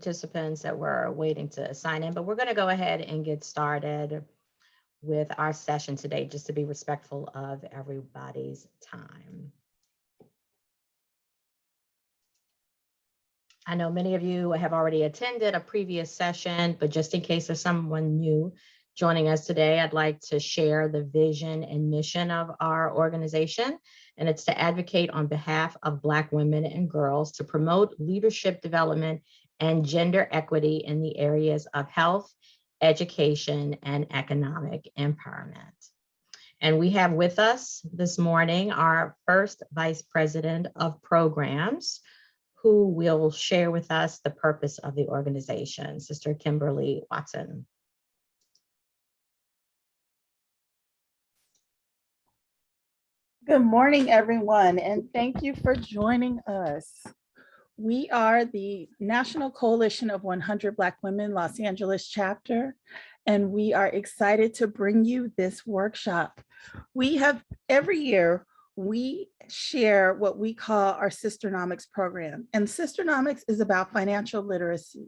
participants that were waiting to sign in, but we're going to go ahead and get started with our session today, just to be respectful of everybody's time. I know many of you have already attended a previous session, but just in case there's someone new joining us today, I'd like to share the vision and mission of our organization. And it's to advocate on behalf of Black women and girls to promote leadership development and gender equity in the areas of health, education, and economic empowerment. And we have with us this morning our first Vice President of Programs, who will share with us the purpose of the organization, Sister Kimberly Watson. Good morning, everyone, and thank you for joining us. We are the National Coalition of 100 Black Women Los Angeles chapter, and we are excited to bring you this workshop. Every year, we share what we call our Sisternomics program. And Sisternomics is about financial literacy.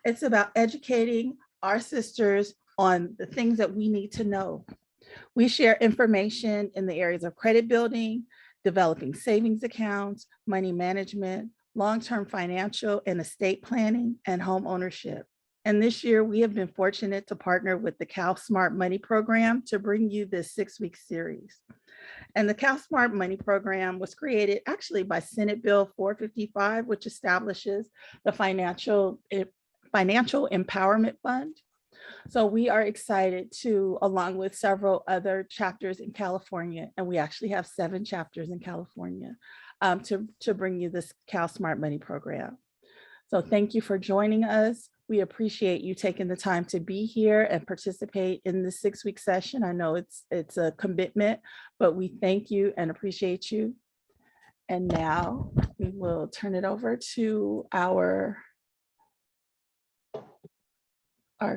It's about educating our sisters on the things that we need to know. We share information in the areas of credit building, developing savings accounts, money management, long-term financial and estate planning, and home ownership. And this year, we have been fortunate to partner with the Cal Smart Money Program to bring you this 6-week series. And the Cal Smart Money Program was created actually by Senate Bill 455, which establishes the Financial Empowerment Fund. So we are excited to, along with several other chapters in California, and we actually have 7 chapters in California, to bring you this Cal Smart Money Program. So thank you for joining us. We appreciate you taking the time to be here and participate in this 6-week session. I know it's a commitment, but we thank you and appreciate you. And now we will turn it over to our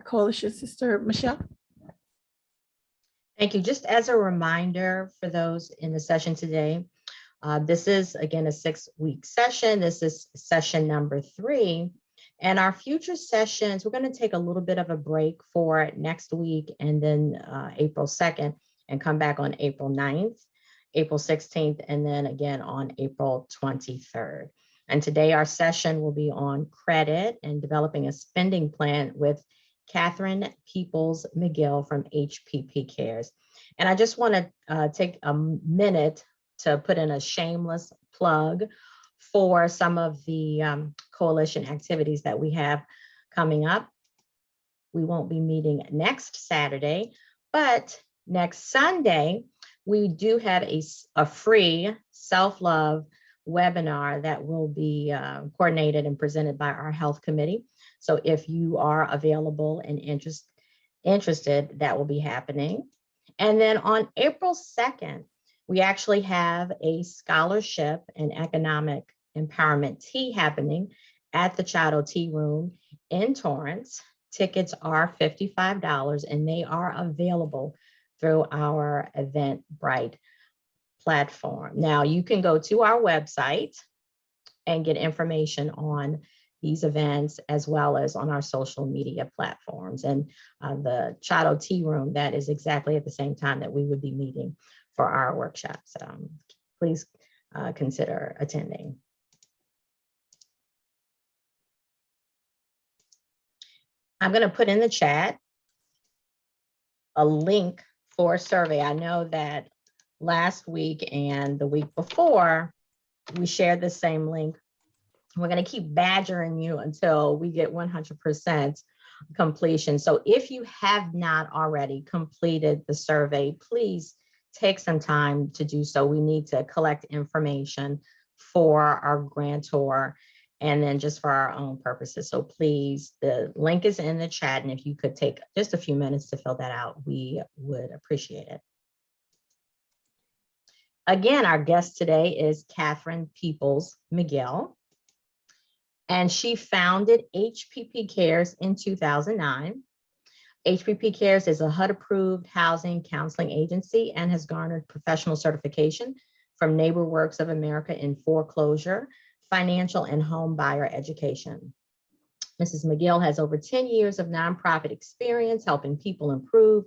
coalition sister, Michelle. Thank you. Just as a reminder for those in the session today, this is, again, a 6-week session. This is session number 3. And our future sessions, we're going to take a little bit of a break for next week and then April 2nd and come back on April 9th, April 16th, and then again on April 23rd. And today our session will be on credit and developing a spending plan with Katherine McGill from HPP Cares. And I just want to take a minute to put in a shameless plug for some of the coalition activities that we have coming up. We won't be meeting next Saturday, but next Sunday, we do have a free self-love webinar that will be coordinated and presented by our health committee. So if you are available and interested, that will be happening. And then on April 2nd, we actually have a scholarship and economic empowerment tea happening at the Chado Tea Room in Torrance. Tickets are $55 and they are available through our Eventbrite platform. Now you can go to our website and get information on these events as well as on our social media platforms. And the Chado Tea Room, that is exactly at the same time that we would be meeting for our workshops. Please consider attending. I'm going to put in the chat a link for a survey. I know that last week and the week before, we shared the same link. We're going to keep badgering you until we get 100% completion. So if you have not already completed the survey, please take some time to do so. We need to collect information for our grantor and then just for our own purposes. So please, the link is in the chat. And if you could take just a few minutes to fill that out, we would appreciate it. Again, our guest today is Katherine McGill. And she founded HPP Cares in 2009. HPP Cares is a HUD-approved housing counseling agency and has garnered professional certification from NeighborWorks of America in foreclosure, financial, and home buyer education. Mrs. McGill has over 10 years of nonprofit experience helping people improve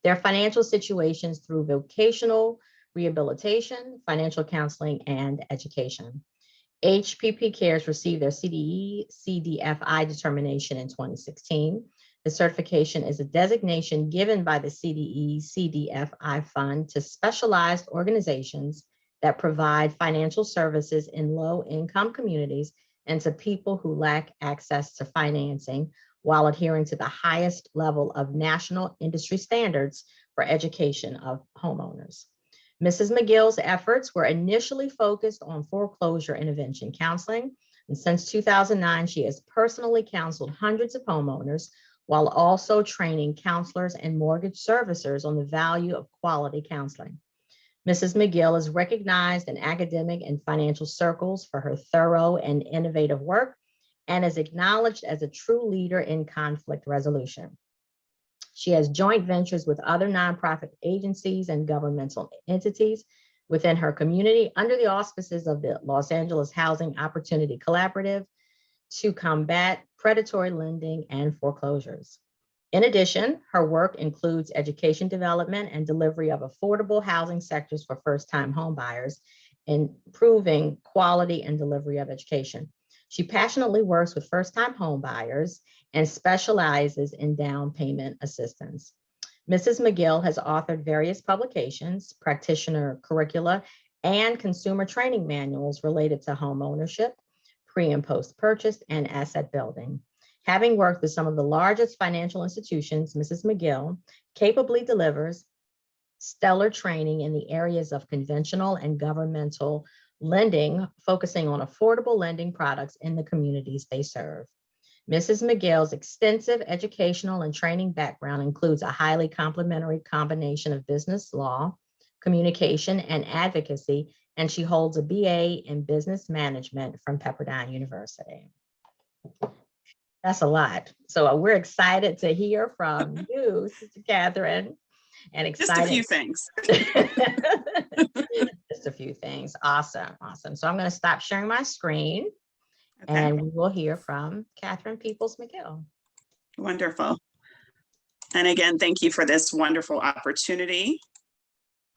their financial situations through vocational rehabilitation, financial counseling, and education. HPP Cares received their CDE CDFI determination in 2016. The certification is a designation given by the CDE CDFI Fund to specialized organizations that provide financial services in low-income communities and to people who lack access to financing while adhering to the highest level of national industry standards for education of homeowners. Mrs. McGill's efforts were initially focused on foreclosure intervention counseling, and since 2009, she has personally counseled hundreds of homeowners while also training counselors and mortgage servicers on the value of quality counseling. Mrs. McGill is recognized in academic and financial circles for her thorough and innovative work and is acknowledged as a true leader in conflict resolution. She has joint ventures with other nonprofit agencies and governmental entities within her community under the auspices of the Los Angeles Housing Opportunity Collaborative to combat predatory lending and foreclosures. In addition, her work includes education development and delivery of affordable housing sectors for first-time home buyers, improving quality and delivery of education. She passionately works with first-time home buyers and specializes in down payment assistance. Mrs. McGill has authored various publications, practitioner curricula, and consumer training manuals related to home ownership, pre and post purchase, and asset building. Having worked with some of the largest financial institutions, Mrs. McGill capably delivers stellar training in the areas of conventional and governmental lending, focusing on affordable lending products in the communities they serve. Mrs. McGill's extensive educational and training background includes a highly complementary combination of business law, communication, and advocacy, and she holds a BA in business management from Pepperdine University. That's a lot. So we're excited to hear from you, Sister Katherine, and excited. Just a few things. Just a few things. Awesome. Awesome. So I'm going to stop sharing my screen. Okay. And we will hear from Katherine Peoples McGill. Wonderful. And again, thank you for this wonderful opportunity.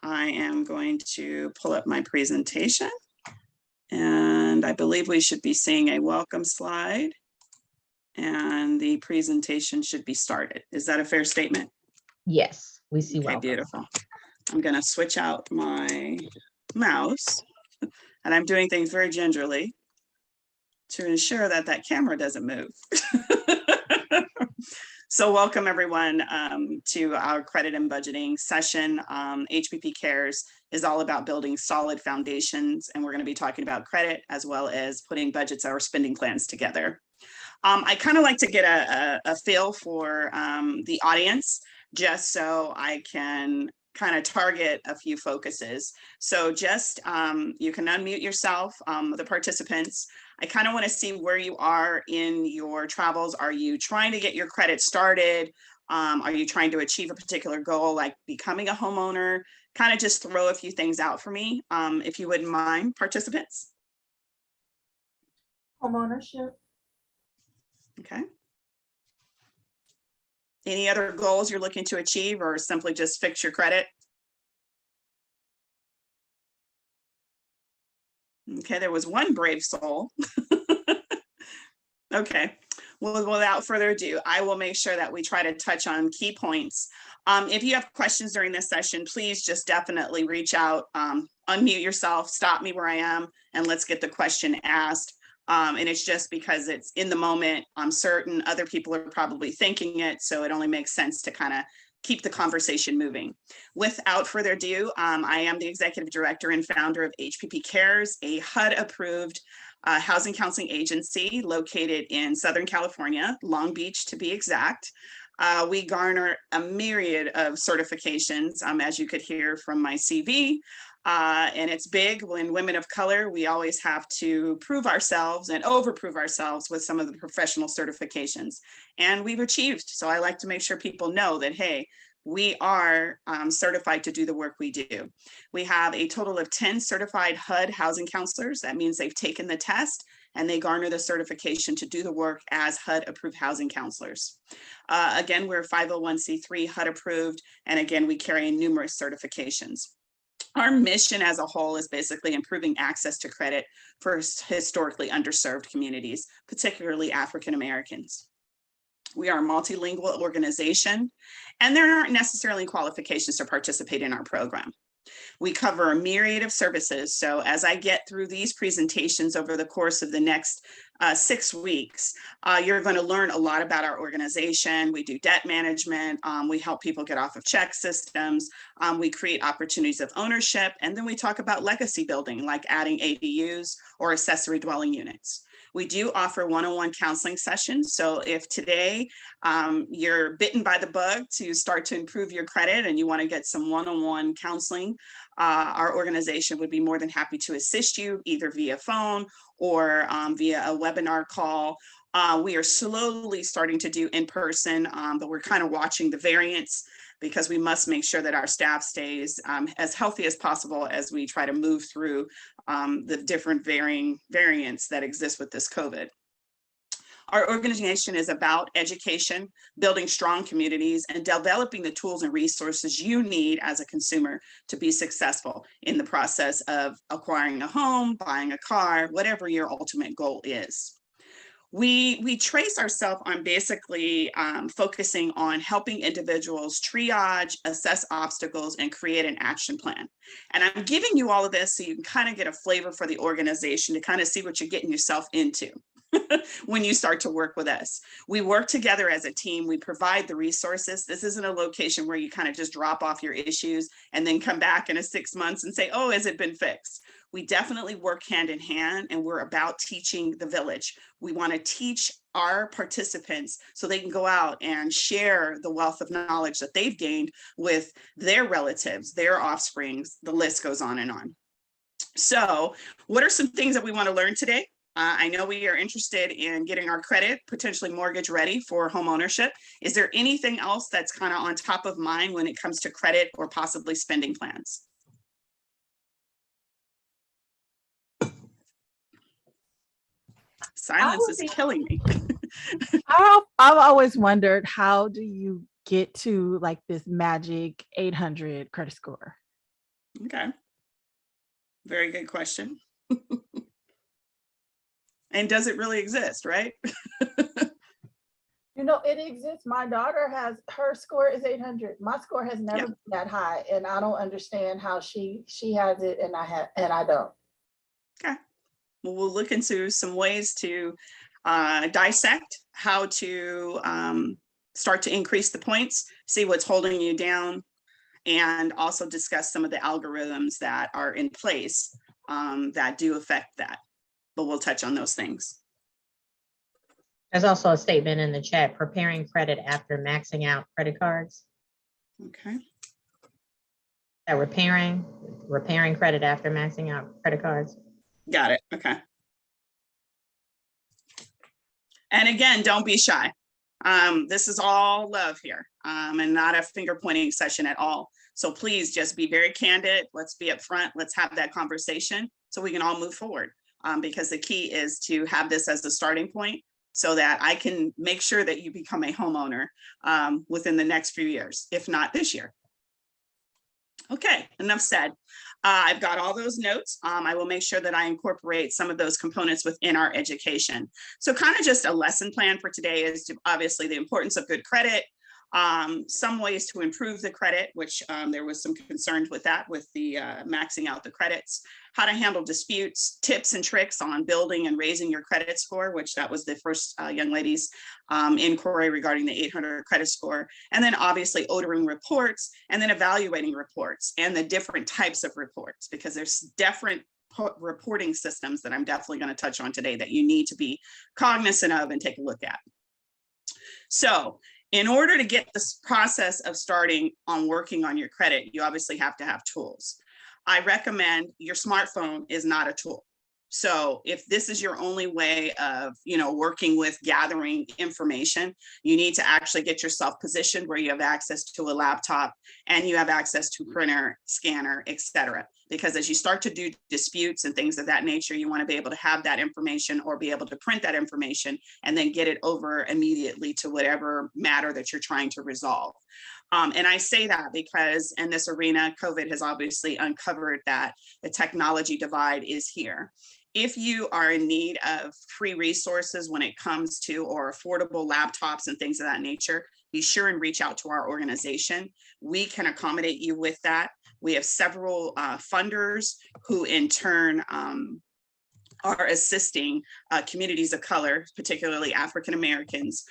I am going to pull up my presentation. And I believe we should be seeing a welcome slide. And the presentation should be started. Is that a fair statement? Yes, we see okay, welcome. Beautiful. I'm going to switch out my mouse. And I'm doing things very gingerly to ensure that that camera doesn't move. So welcome everyone to our credit and budgeting session. HPP Cares is all about building solid foundations, and we're going to be talking about credit as well as putting budgets or spending plans together. I kind of like to get a feel for the audience, just so I can kind of target a few focuses. So just you can unmute yourself, the participants. I kind of want to see where you are in your travels. Are you trying to get your credit started? Are you trying to achieve a particular goal, like becoming a homeowner? Kind of just throw a few things out for me, if you wouldn't mind, participants. Homeownership. Okay. Any other goals you're looking to achieve, or simply just fix your credit? Okay, there was one brave soul. Okay, well, without further ado, I will make sure that we try to touch on key points. If you have questions during this session, please just definitely reach out, unmute yourself, stop me where I am, and let's get the question asked. And it's just because it's in the moment. I'm certain other people are probably thinking it, so it only makes sense to kind of keep the conversation moving. Without further ado, I am the executive director and founder of HPP Cares, a HUD-approved housing counseling agency located in Southern California, Long Beach to be exact. We garner a myriad of certifications, as you could hear from my CV. And it's big. When women of color, we always have to prove ourselves and overprove ourselves with some of the professional certifications. And we've achieved. So I like to make sure people know that, hey, we are certified to do the work we do. We have a total of 10 certified HUD housing counselors. That means they've taken the test and they garner the certification to do the work as HUD-approved housing counselors. Again, we're 501c3 HUD approved, and again, we carry numerous certifications. Our mission as a whole is basically improving access to credit for historically underserved communities, particularly African Americans. We are a multilingual organization, and there aren't necessarily qualifications to participate in our program. We cover a myriad of services. So as I get through these presentations over the course of the next 6 weeks, you're going to learn a lot about our organization. We do debt management. We help people get off of check systems. We create opportunities of ownership. And then we talk about legacy building, like adding ADUs or accessory dwelling units. We do offer one-on-one counseling sessions. So if today you're bitten by the bug to start to improve your credit and you want to get some one-on-one counseling, our organization would be more than happy to assist you either via phone or via a webinar call. We are slowly starting to do in person, but we're kind of watching the variants because we must make sure that our staff stays as healthy as possible as we try to move through the different variants that exist with this COVID. Our organization is about education, building strong communities, and developing the tools and resources you need as a consumer to be successful in the process of acquiring a home, buying a car, whatever your ultimate goal is. We trace ourselves on basically focusing on helping individuals triage, assess obstacles, and create an action plan. And I'm giving you all of this so you can kind of get a flavor for the organization to kind of see what you're getting yourself into when you start to work with us. We work together as a team. We provide the resources. This isn't a location where you kind of just drop off your issues and then come back in 6 months and say, oh, has it been fixed? We definitely work hand in hand, and we're about teaching the village. We want to teach our participants so they can go out and share the wealth of knowledge that they've gained with their relatives, their offsprings, the list goes on and on. So what are some things that we want to learn today? I know we are interested in getting our credit, potentially mortgage ready for home ownership. Is there anything else that's kind of on top of mind when it comes to credit or possibly spending plans? Silence is killing me. I've always wondered, how do you get to like this magic 800 credit score? Okay. Very good question. And does it really exist, right? You know, it exists. My daughter her score is 800. My score has never been that high, and I don't understand how she has it and I don't. Okay. Well, we'll look into some ways to dissect how to start to increase the points, see what's holding you down, and also discuss some of the algorithms that are in place that do affect that. But we'll touch on those things. There's also a statement in the chat, preparing credit after maxing out credit cards. Okay. Repairing credit after maxing out credit cards. Got it. Okay. And again, don't be shy. This is all love here and not a finger pointing session at all. So please just be very candid. Let's be upfront. Let's have that conversation so we can all move forward. Because the key is to have this as a starting point so that I can make sure that you become a homeowner within the next few years, if not this year. Okay, enough said. I've got all those notes. I will make sure that I incorporate some of those components within our education. So kind of just a lesson plan for today is obviously the importance of good credit, some ways to improve the credit, which there was some concerns with that, with the maxing out the credits, how to handle disputes, tips and tricks on building and raising your credit score, which that was the first young lady's inquiry regarding the 800 credit score. And then obviously ordering reports and then evaluating reports and the different types of reports, because there's different reporting systems that I'm definitely going to touch on today that you need to be cognizant of and take a look at. So in order to get this process of starting on working on your credit, you obviously have to have tools. I recommend your smartphone is not a tool. So if this is your only way of, working with gathering information, you need to actually get yourself positioned where you have access to a laptop and you have access to printer, scanner, etc. Because as you start to do disputes and things of that nature, you want to be able to have that information or be able to print that information and then get it over immediately to whatever matter that you're trying to resolve. And I say that because in this arena, COVID has obviously uncovered that the technology divide is here. If you are in need of free resources when it comes to, or affordable laptops and things of that nature, be sure and reach out to our organization. We can accommodate you with that. We have several funders who in turn are assisting communities of color, particularly African Americans,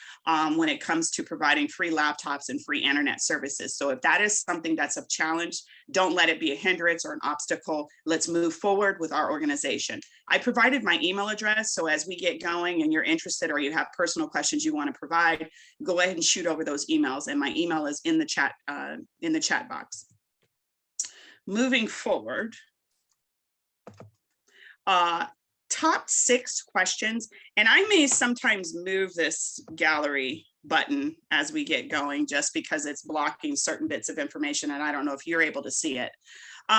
when it comes to providing free laptops and free internet services. So if that is something that's a challenge, don't let it be a hindrance or an obstacle. Let's move forward with our organization. I provided my email address, so as we get going and you're interested or you have personal questions you want to provide, go ahead and shoot over those emails, and my email is in the chat box. Moving forward, top 6 questions, and I may sometimes move this gallery button as we get going just because it's blocking certain bits of information, and I don't know if you're able to see it.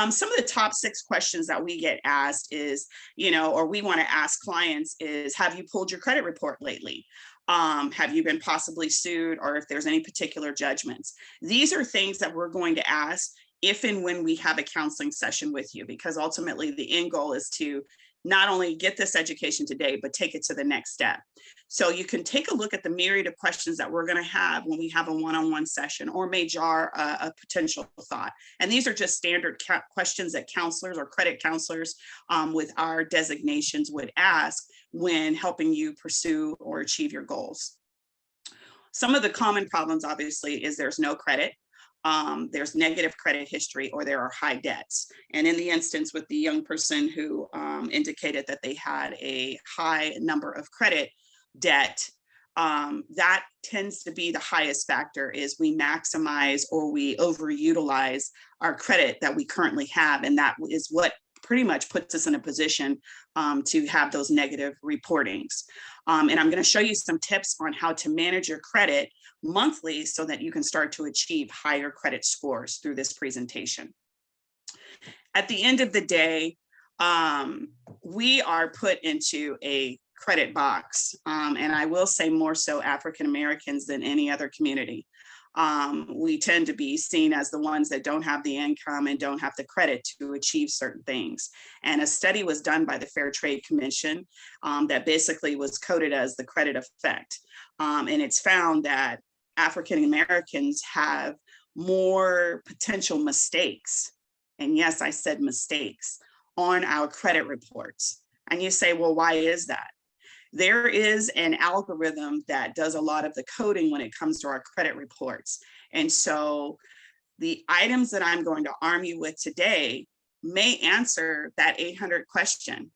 Some of the top 6 questions that we get asked is, or we want to ask clients is, have you pulled your credit report lately? Have you been possibly sued, or if there's any particular judgments? These are things that we're going to ask if and when we have a counseling session with you, because ultimately the end goal is to not only get this education today, but take it to the next step. So you can take a look at the myriad of questions that we're going to have when we have a one-on-one session, or may jar a potential thought. And these are just standard questions that counselors or credit counselors with our designations would ask when helping you pursue or achieve your goals. Some of the common problems, obviously, is there's no credit. There's negative credit history, or there are high debts. And in the instance with the young person who indicated that they had a high number of credit debt, that tends to be the highest factor, is we maximize or we overutilize our credit that we currently have. And that is what pretty much puts us in a position to have those negative reportings. And I'm going to show you some tips on how to manage your credit monthly so that you can start to achieve higher credit scores through this presentation. At the end of the day, we are put into a credit box, and I will say more so African Americans than any other community. We tend to be seen as the ones that don't have the income and don't have the credit to achieve certain things. And a study was done by the Fair Trade Commission that basically was coded as the credit effect. And it's found that African Americans have more potential mistakes, and yes, I said mistakes, on our credit reports. And you say, well, why is that? There is an algorithm that does a lot of the coding when it comes to our credit reports. And so the items that I'm going to arm you with today may answer that 800 question.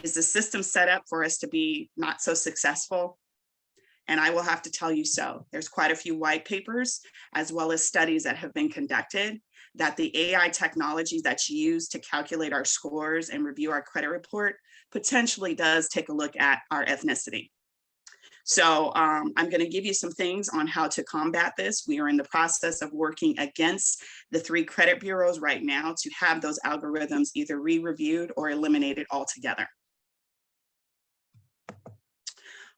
Is the system set up for us to be not so successful? And I will have to tell you so. There's quite a few white papers, as well as studies that have been conducted, that the AI technology that's used to calculate our scores and review our credit report potentially does take a look at our ethnicity. So I'm going to give you some things on how to combat this. We are in the process of working against the 3 credit bureaus right now to have those algorithms either re-reviewed or eliminated altogether.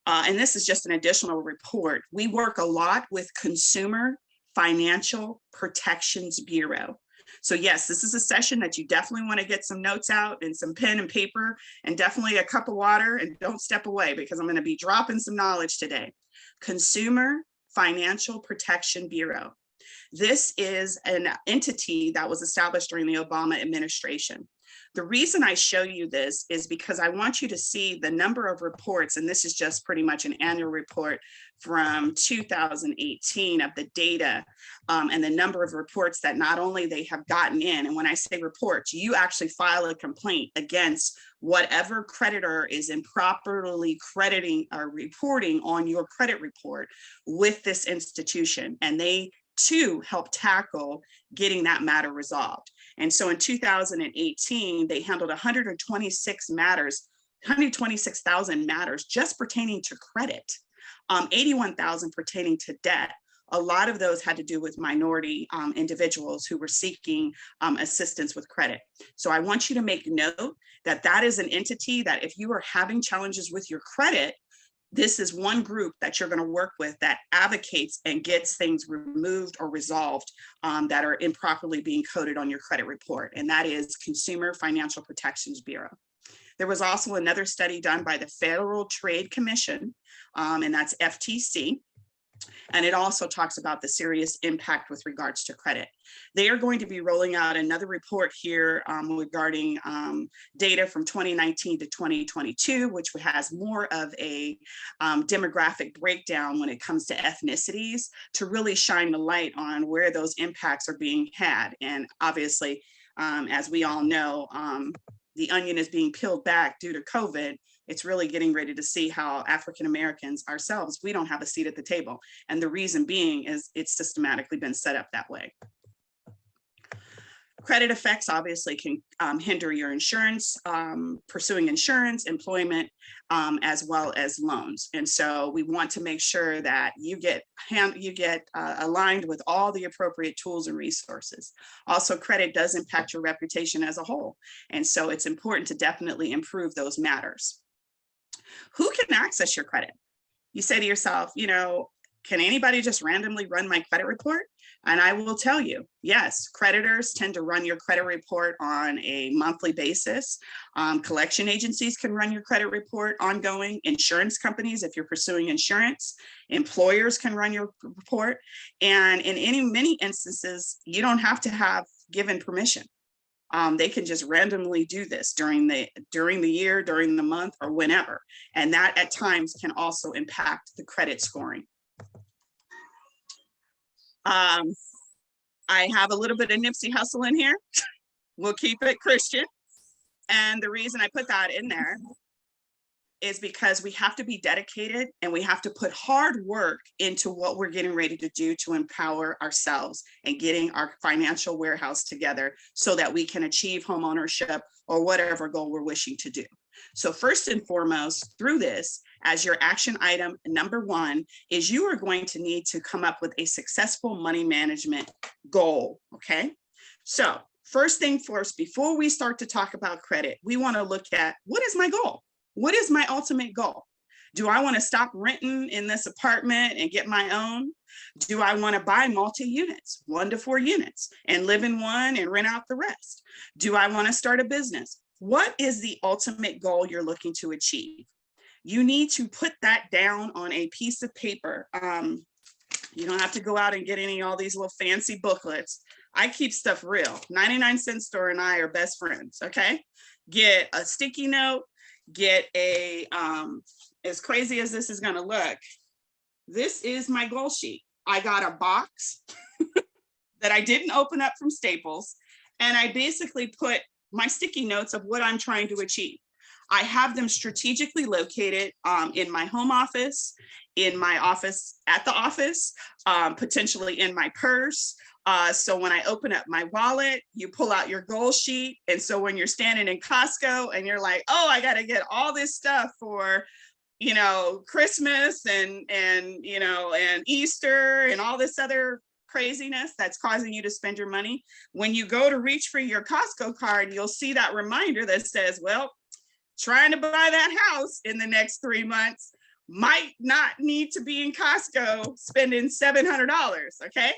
And this is just an additional report. We work a lot with Consumer Financial Protections Bureau. So yes, this is a session that you definitely want to get some notes out and some pen and paper, and definitely a cup of water, and don't step away because I'm going to be dropping some knowledge today. Consumer Financial Protection Bureau. This is an entity that was established during the Obama administration. The reason I show you this is because I want you to see the number of reports, and this is just pretty much an annual report from 2018 of the data and the number of reports that not only they have gotten in, and when I say reports, you actually file a complaint against whatever creditor is improperly crediting or reporting on your credit report with this institution, and they too help tackle getting that matter resolved. And so in 2018, they handled 126 matters 126,000 matters just pertaining to credit, 81,000 pertaining to debt. A lot of those had to do with minority individuals who were seeking assistance with credit. So I want you to make note that that is an entity that if you are having challenges with your credit, this is one group that you're going to work with that advocates and gets things removed or resolved that are improperly being coded on your credit report. And that is Consumer Financial Protections Bureau. There was also another study done by the Federal Trade Commission, and that's FTC. And it also talks about the serious impact with regards to credit. They are going to be rolling out another report here regarding data from 2019 to 2022, which has more of a demographic breakdown when it comes to ethnicities to really shine the light on where those impacts are being had. And obviously, as we all know, the onion is being peeled back due to COVID. It's really getting ready to see how African Americans ourselves, we don't have a seat at the table. And the reason being is it's systematically been set up that way. Credit effects obviously can hinder your insurance, pursuing insurance, employment, as well as loans. And so we want to make sure that you get aligned with all the appropriate tools and resources. Also, credit does impact your reputation as a whole. And so it's important to definitely improve those matters. Who can access your credit? You say to yourself, you know, can anybody just randomly run my credit report? And I will tell you, yes, creditors tend to run your credit report on a monthly basis. Collection agencies can run your credit report ongoing. Insurance companies, if you're pursuing insurance, employers can run your report. And in many instances, you don't have to have given permission. They can just randomly do this during the year, during the month, or whenever. And that at times can also impact the credit scoring. I have a little bit of Nipsey Hussle in here. We'll keep it Christian. And the reason I put that in there is because we have to be dedicated and we have to put hard work into what we're getting ready to do to empower ourselves and getting our financial warehouse together so that we can achieve home ownership or whatever goal we're wishing to do. So first and foremost, through this, as your action item number one is you are going to need to come up with a successful money management goal, okay? So first thing first, before we start to talk about credit, we want to look at what is my goal? What is my ultimate goal? Do I want to stop renting in this apartment and get my own? Do I want to buy multi-units, 1 to 4 units, and live in one and rent out the rest? Do I want to start a business? What is the ultimate goal you're looking to achieve? You need to put that down on a piece of paper. You don't have to go out and get all these little fancy booklets. I keep stuff real. 99-cent store and I are best friends, okay? Get a sticky note, get a, as crazy as this is gonna look, this is my goal sheet. I got a box that I didn't open up from Staples, and I basically put my sticky notes of what I'm trying to achieve. I have them strategically located in my home office, in my office, at the office, potentially in my purse. So when I open up my wallet, you pull out your goal sheet. And so when you're standing in Costco and you're like, oh, I got to get all this stuff for, you know, Christmas and Easter and all this other craziness that's causing you to spend your money. When you go to reach for your Costco card, you'll see that reminder that says, well, trying to buy that house in the next 3 months might not need to be in Costco spending $700, okay?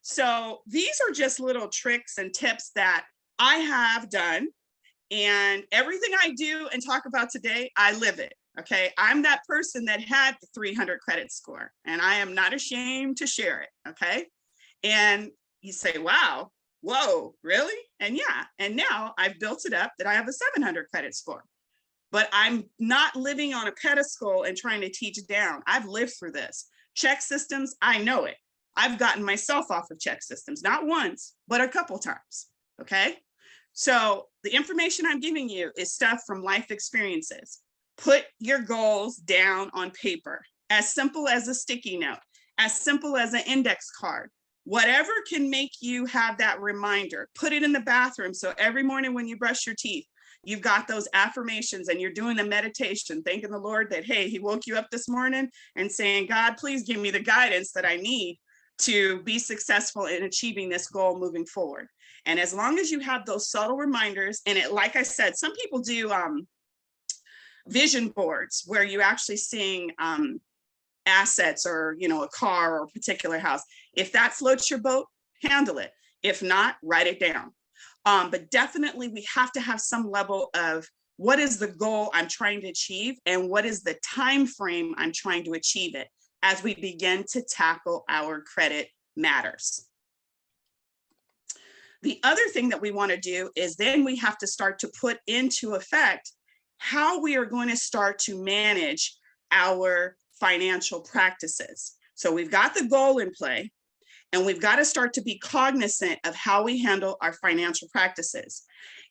So these are just little tricks and tips that I have done, and everything I do and talk about today, I live it, okay? I'm that person that had the 300 credit score, and I am not ashamed to share it, okay? And you say, wow, whoa, really? And yeah, and now I've built it up that I have a 700 credit score. But I'm not living on a pedestal and trying to teach down. I've lived through this. Check systems, I know it. I've gotten myself off of check systems, not once, but a couple times, okay? So the information I'm giving you is stuff from life experiences. Put your goals down on paper, as simple as a sticky note, as simple as an index card. Whatever can make you have that reminder, put it in the bathroom. So every morning when you brush your teeth, you've got those affirmations and you're doing the meditation, thanking the Lord that, hey, he woke you up this morning, and saying, God, please give me the guidance that I need to be successful in achieving this goal moving forward. And as long as you have those subtle reminders, and it, like I said, some people do vision boards where you actually seeing assets, or, you know, a car or a particular house. If that floats your boat, handle it. If not, write it down. But definitely we have to have some level of what is the goal I'm trying to achieve, and what is the time frame I'm trying to achieve it, as we begin to tackle our credit matters. The other thing that we want to do is then we have to start to put into effect how we are going to start to manage our financial practices. So we've got the goal in play, and we've got to start to be cognizant of how we handle our financial practices.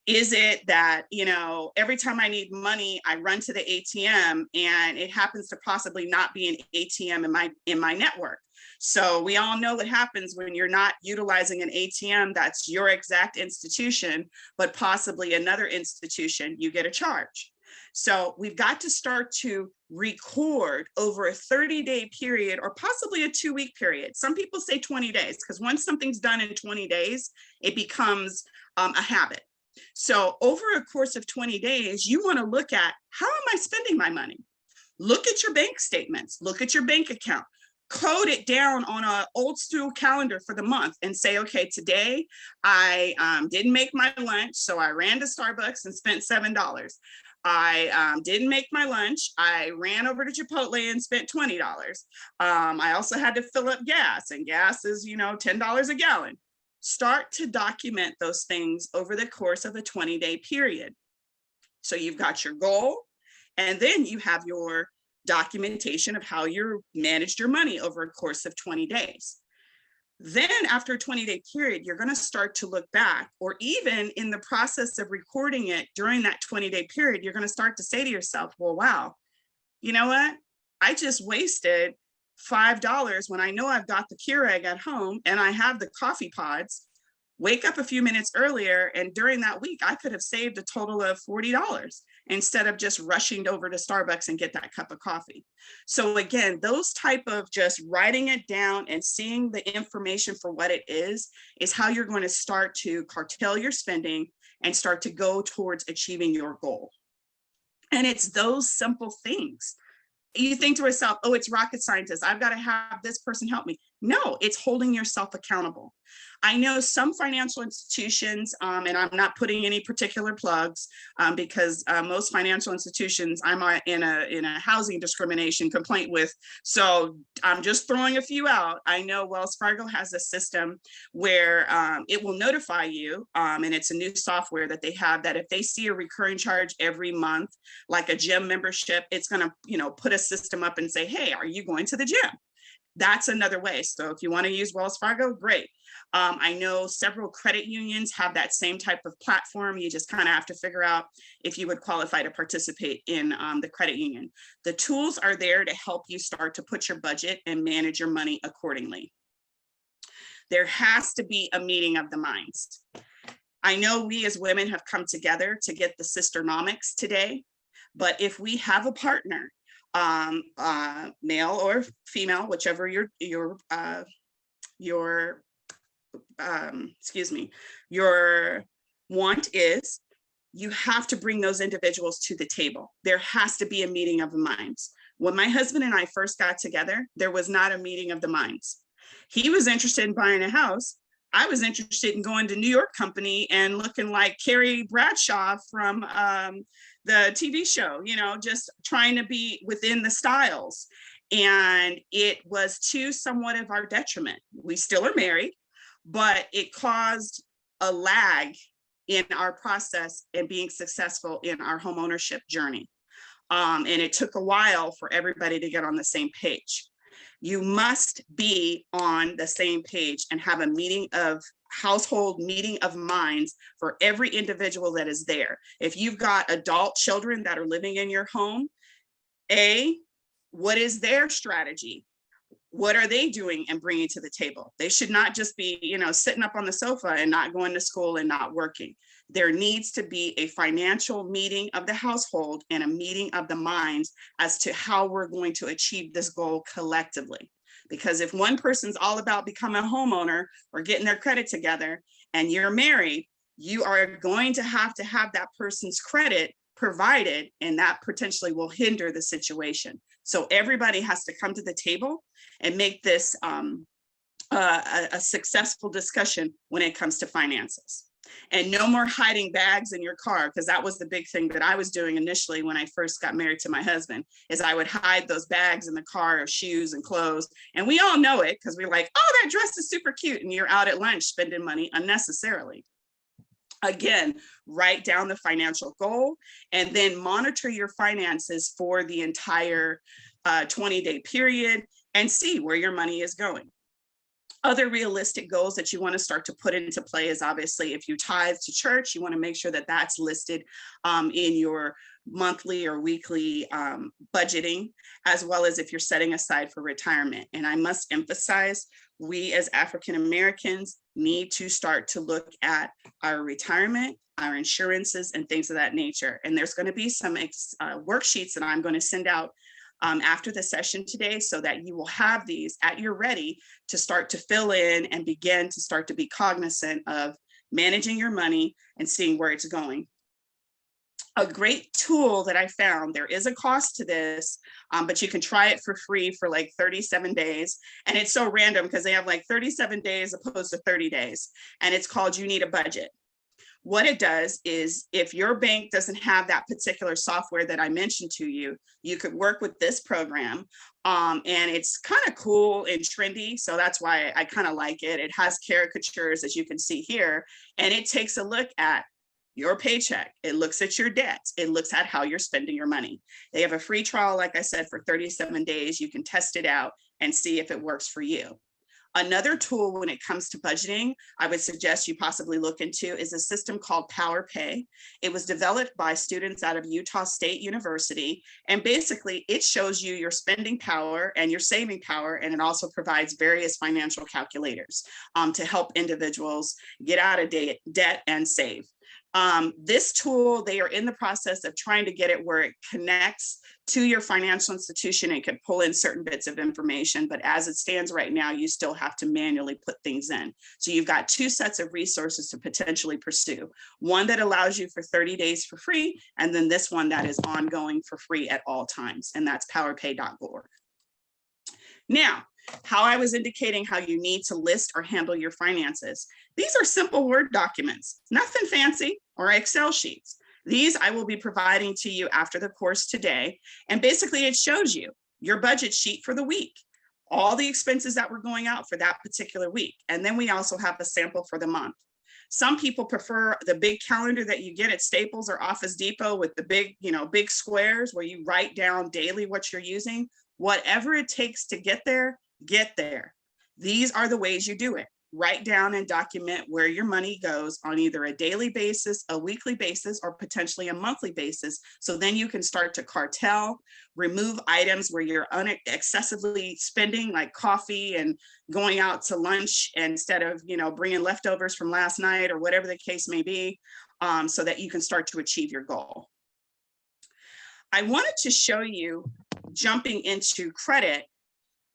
Is it that, you know, every time I need money, I run to the ATM, and it happens to possibly not be an ATM in my network? So we all know what happens when you're not utilizing an ATM that's your exact institution, but possibly another institution, you get a charge. So we've got to start to record over a 30-day period, or possibly a 2-week period. Some people say 20 days, because once something's done in 20 days, it becomes a habit. So over a course of 20 days, you want to look at, how am I spending my money? Look at your bank statements, look at your bank account, code it down on an old school calendar for the month, and say, okay, today I didn't make my lunch, so I ran to Starbucks and spent $7. I didn't make my lunch, I ran over to Chipotle and spent $20. I also had to fill up gas, and gas is, you know, $10 a gallon. Start to document those things over the course of a 20-day period. So you've got your goal, and then you have your documentation of how you managed your money over a course of 20 days. Then after a 20-day period, you're going to start to look back, or even in the process of recording it during that 20-day period, you're going to start to say to yourself, well, wow, you know what? I just wasted $5 when I know I've got the Keurig at home and I have the coffee pods. Wake up a few minutes earlier, and during that week, I could have saved a total of $40 instead of just rushing over to Starbucks and get that cup of coffee. So again, those type of just writing it down and seeing the information for what it is how you're going to start to curtail your spending and start to go towards achieving your goal. And it's those simple things. You think to yourself, oh, it's rocket scientist, I've got to have this person help me. No, it's holding yourself accountable. I know some financial institutions, and I'm not putting any particular plugs, because most financial institutions I'm in a housing discrimination complaint with. So I'm just throwing a few out. I know Wells Fargo has a system where it will notify you, and it's a new software that they have, that if they see a recurring charge every month, like a gym membership, it's going to, you know, put a system up and say, hey, are you going to the gym? That's another way. So if you want to use Wells Fargo, great. I know several credit unions have that same type of platform. You just kind of have to figure out if you would qualify to participate in the credit union. The tools are there to help you start to put your budget and manage your money accordingly. There has to be a meeting of the minds. I know we as women have come together to get the sisternomics today, but if we have a partner, male or female, whichever your want is, you have to bring those individuals to the table. There has to be a meeting of the minds. When my husband and I first got together, there was not a meeting of the minds. He was interested in buying a house. I was interested in going to New York Company and looking like Carrie Bradshaw from the TV show, you know, just trying to be within the styles. And it was to somewhat of our detriment. We still are married, but it caused a lag in our process and being successful in our home ownership journey. And it took a while for everybody to get on the same page. You must be on the same page and have a household meeting of minds for every individual that is there. If you've got adult children that are living in your home, what is their strategy? what are they doing and bringing to the table? They should not just be, sitting up on the sofa and not going to school and not working. There needs to be a financial meeting of the household and a meeting of the minds as to how we're going to achieve this goal collectively. Because if one person's all about becoming a homeowner or getting their credit together and you're married, you are going to have that person's credit provided, and that potentially will hinder the situation. So everybody has to come to the table and make this a successful discussion when it comes to finances. And no more hiding bags in your car, because that was the big thing that I was doing initially when I first got married to my husband, is I would hide those bags in the car of shoes and clothes. And we all know it because we're like, oh, that dress is super cute. And you're out at lunch spending money unnecessarily. Again, write down the financial goal and then monitor your finances for the entire 20-day period and see where your money is going. Other realistic goals that you want to start to put into play is obviously if you tithe to church, you want to make sure that that's listed in your monthly or weekly budgeting, as well as if you're setting aside for retirement. And I must emphasize, we as African Americans need to start to look at our retirement, our insurances, and things of that nature. And there's going to be some worksheets that I'm going to send out after the session today, so that you will have these at your ready to start to fill in and begin to start to be cognizant of managing your money and seeing where it's going. A great tool that I found, there is a cost to this, but you can try it for free for like 37 days. And it's so random because they have like 37 days opposed to 30 days. And it's called You Need a Budget. What it does is if your bank doesn't have that particular software that I mentioned to you, you could work with this program. And it's kind of cool and trendy. So that's why I kind of like it. It has caricatures, as you can see here, and it takes a look at your paycheck. It looks at your debts. It looks at how you're spending your money. They have a free trial, like I said, for 37 days. You can test it out and see if it works for you. Another tool when it comes to budgeting, I would suggest you possibly look into is a system called PowerPay. It was developed by students out of Utah State University. And basically it shows you your spending power and your saving power. And it also provides various financial calculators to help individuals get out of debt and save. This tool, they are in the process of trying to get it where it connects to your financial institution and can pull in certain bits of information. But as it stands right now, you still have to manually put things in. So you've got two sets of resources to potentially pursue. One that allows you for 30 days for free, and then this one that is ongoing for free at all times, and that's powerpay.org. Now, how I was indicating how you need to list or handle your finances. These are simple Word documents, nothing fancy, or Excel sheets. These I will be providing to you after the course today. And basically it shows you your budget sheet for the week, all the expenses that were going out for that particular week. And then we also have a sample for the month. Some people prefer the big calendar that you get at Staples or Office Depot with the big, big squares where you write down daily what you're using. Whatever it takes to get there, get there. These are the ways you do it. Write down and document where your money goes on either a daily basis, a weekly basis, or potentially a monthly basis. So then you can start to cartel, remove items where you're excessively spending, like coffee and going out to lunch instead of, bringing leftovers from last night or whatever the case may be, so that you can start to achieve your goal. I wanted to show you, jumping into credit,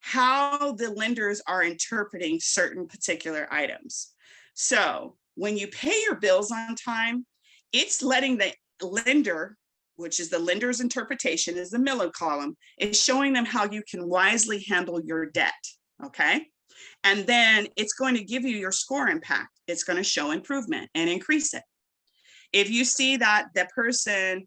how the lenders are interpreting certain particular items. So when you pay your bills on time, it's letting the lender, which is the lender's interpretation, is the Miller column, is showing them how you can wisely handle your debt, okay? And then it's going to give you your score impact. It's going to show improvement and increase it. If you see that the person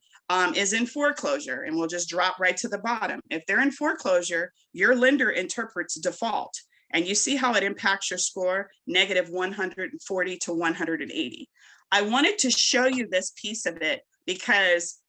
is in foreclosure, and we'll just drop right to the bottom. If they're in foreclosure, your lender interprets default, and you see how it impacts your score, negative 140 to 180. I wanted to show you this piece of it because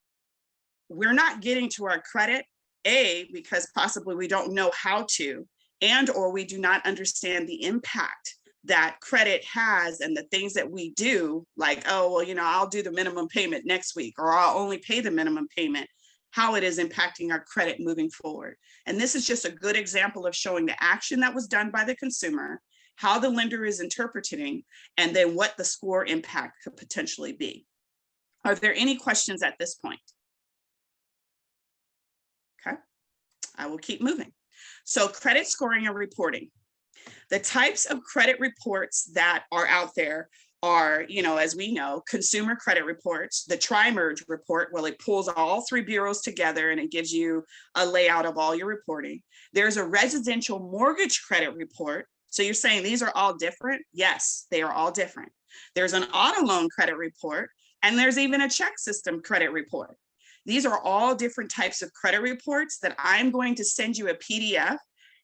we're not getting to our credit, because possibly we don't know how to, and or we do not understand the impact that credit has and the things that we do, like, oh, well, I'll do the minimum payment next week, or I'll only pay the minimum payment. how it is impacting our credit moving forward. And this is just a good example of showing the action that was done by the consumer, how the lender is interpreting, and then what the score impact could potentially be. Are there any questions at this point? Okay, I will keep moving. So credit scoring and reporting. The types of credit reports that are out there are, as we know, consumer credit reports, the tri-merge report, well, it pulls all three bureaus together and it gives you a layout of all your reporting. There's a residential mortgage credit report. So you're saying these are all different? Yes, they are all different. There's an auto loan credit report, and there's even a check system credit report. These are all different types of credit reports that I'm going to send you a PDF,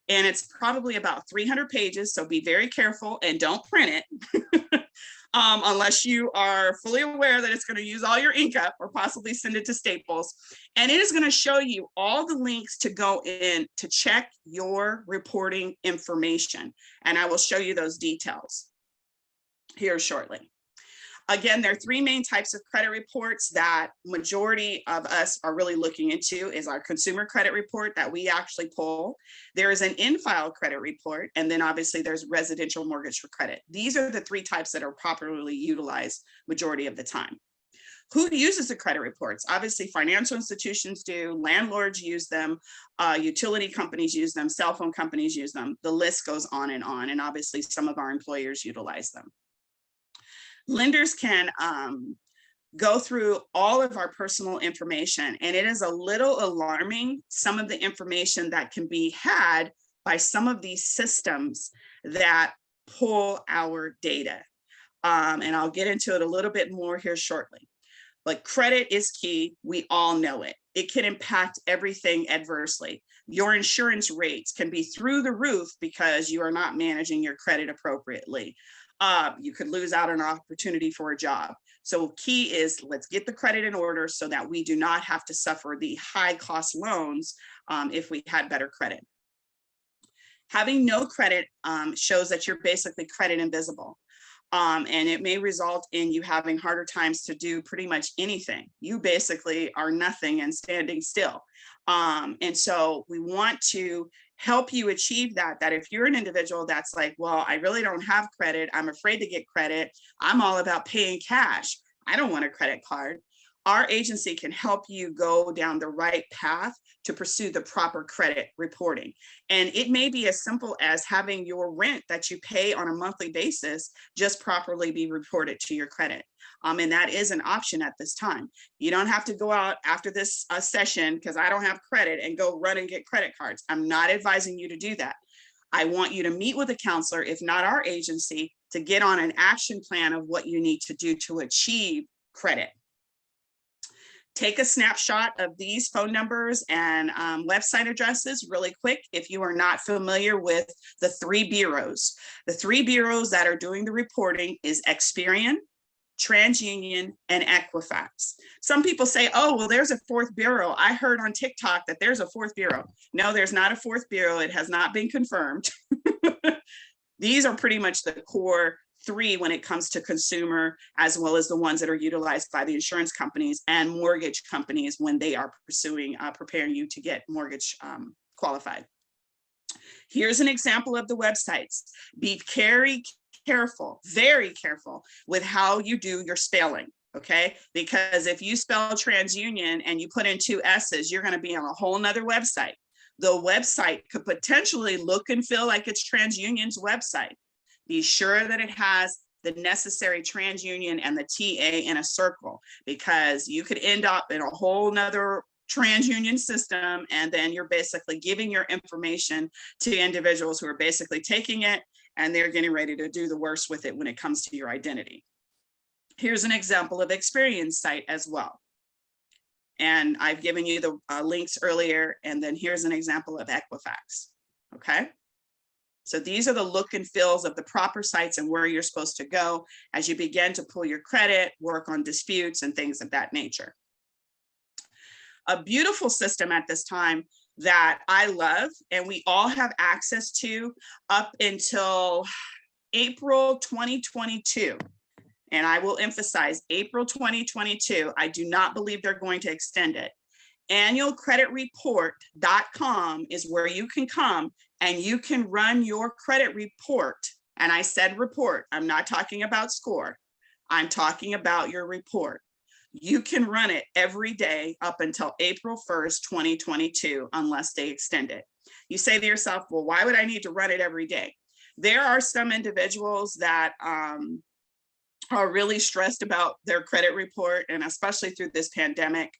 and it's probably about 300 pages. So be very careful and don't print it unless you are fully aware that it's going to use all your ink up, or possibly send it to Staples. And it is going to show you all the links to go in to check your reporting information. And I will show you those details here shortly. Again, there are three main types of credit reports that majority of us are really looking into. Is our consumer credit report that we actually pull. There is an in-file credit report, and then obviously there's residential mortgage for credit. These are the three types that are popularly utilized majority of the time. Who uses the credit reports? Obviously, financial institutions do, landlords use them, utility companies use them, cell phone companies use them. The list goes on, and obviously some of our employers utilize them. Lenders can go through all of our personal information, and it is a little alarming, some of the information that can be had by some of these systems that pull our data. And I'll get into it a little bit more here shortly. But credit is key. We all know it. It can impact everything adversely. Your insurance rates can be through the roof because you are not managing your credit appropriately. You could lose out on an opportunity for a job. So key is, let's get the credit in order so that we do not have to suffer the high cost loans if we had better credit. Having no credit shows that you're basically credit invisible. And it may result in you having harder times to do pretty much anything. You basically are nothing and standing still. And so we want to help you achieve that if you're an individual that's like, well, I really don't have credit, I'm afraid to get credit, I'm all about paying cash, I don't want a credit card. Our agency can help you go down the right path to pursue the proper credit reporting. And it may be as simple as having your rent that you pay on a monthly basis just properly be reported to your credit. And that is an option at this time. You don't have to go out after this session because I don't have credit and go run and get credit cards. I'm not advising you to do that. I want you to meet with a counselor, if not our agency, to get on an action plan of what you need to do to achieve credit. Take a snapshot of these phone numbers and website addresses really quick if you are not familiar with the three bureaus. The three bureaus that are doing the reporting is Experian, TransUnion, and Equifax. Some people say, oh, well, there's a fourth bureau. I heard on TikTok that there's a fourth bureau. No, there's not a fourth bureau. It has not been confirmed. These are pretty much the core three when it comes to consumer, as well as the ones that are utilized by the insurance companies and mortgage companies when they are preparing you to get mortgage qualified. Here's an example of the websites. Be very careful with how you do your spelling, okay? Because if you spell TransUnion and you put in 2 S's, you're gonna be on a whole nother website. The website could potentially look and feel like it's TransUnion's website. Be sure that it has the necessary TransUnion and the TA in a circle, because you could end up in a whole nother TransUnion system, and then you're basically giving your information to individuals who are basically taking it and they're getting ready to do the worst with it when it comes to your identity. Here's an example of Experian site as well. And I've given you the links earlier, and then here's an example of Equifax, okay? So these are the look and feels of the proper sites and where you're supposed to go as you begin to pull your credit, work on disputes and things of that nature. A beautiful system at this time that I love and we all have access to up until April 2022. And I will emphasize April 2022. I do not believe they're going to extend it. Annualcreditreport.com is where you can come and you can run your credit report. And I said report, I'm not talking about score. I'm talking about your report. You can run it every day up until April 1st, 2022, unless they extend it. You say to yourself, well, why would I need to run it every day? There are some individuals that are really stressed about their credit report, and especially through this pandemic.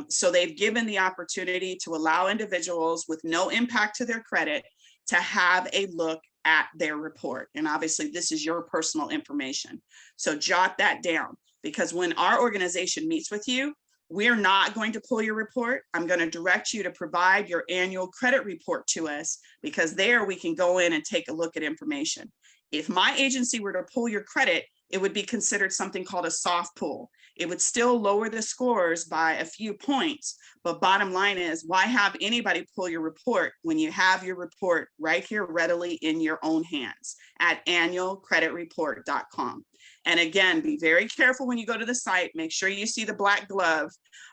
So they've given the opportunity to allow individuals with no impact to their credit to have a look at their report. And obviously this is your personal information. So jot that down, because when our organization meets with you, we're not going to pull your report. I'm going to direct you to provide your annual credit report to us, because there we can go in and take a look at information. If my agency were to pull your credit, it would be considered something called a soft pull. It would still lower the scores by a few points, but bottom line is, why have anybody pull your report when you have your report right here readily in your own hands at annualcreditreport.com. And again, be very careful when you go to the site. Make sure you see the black glove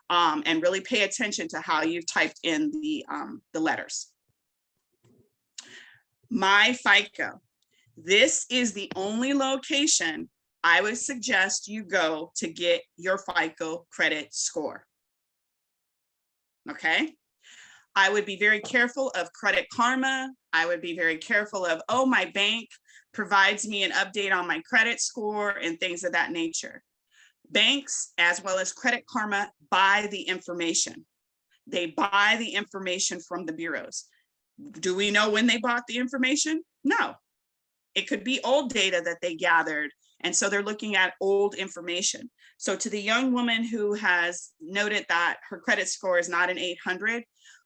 and really pay attention to how you've typed in the letters. My FICO. This is the only location I would suggest you go to get your FICO credit score. Okay. I would be very careful of Credit Karma. I would be very careful of, oh, my bank provides me an update on my credit score and things of that nature. Banks, as well as Credit Karma, buy the information. They buy the information from the bureaus. Do we know when they bought the information? No. It could be old data that they gathered. And so they're looking at old information. So to the young woman who has noted that her credit score is not an 800,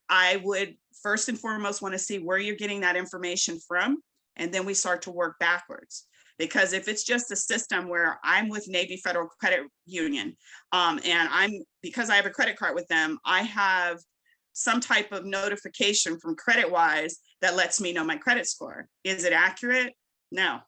I would first and foremost want to see where you're getting that information from. And then we start to work backwards. Because if it's just a system where I'm with Navy Federal Credit Union, and because I have a credit card with them, I have some type of notification from CreditWise that lets me know my credit score. Is it accurate? No,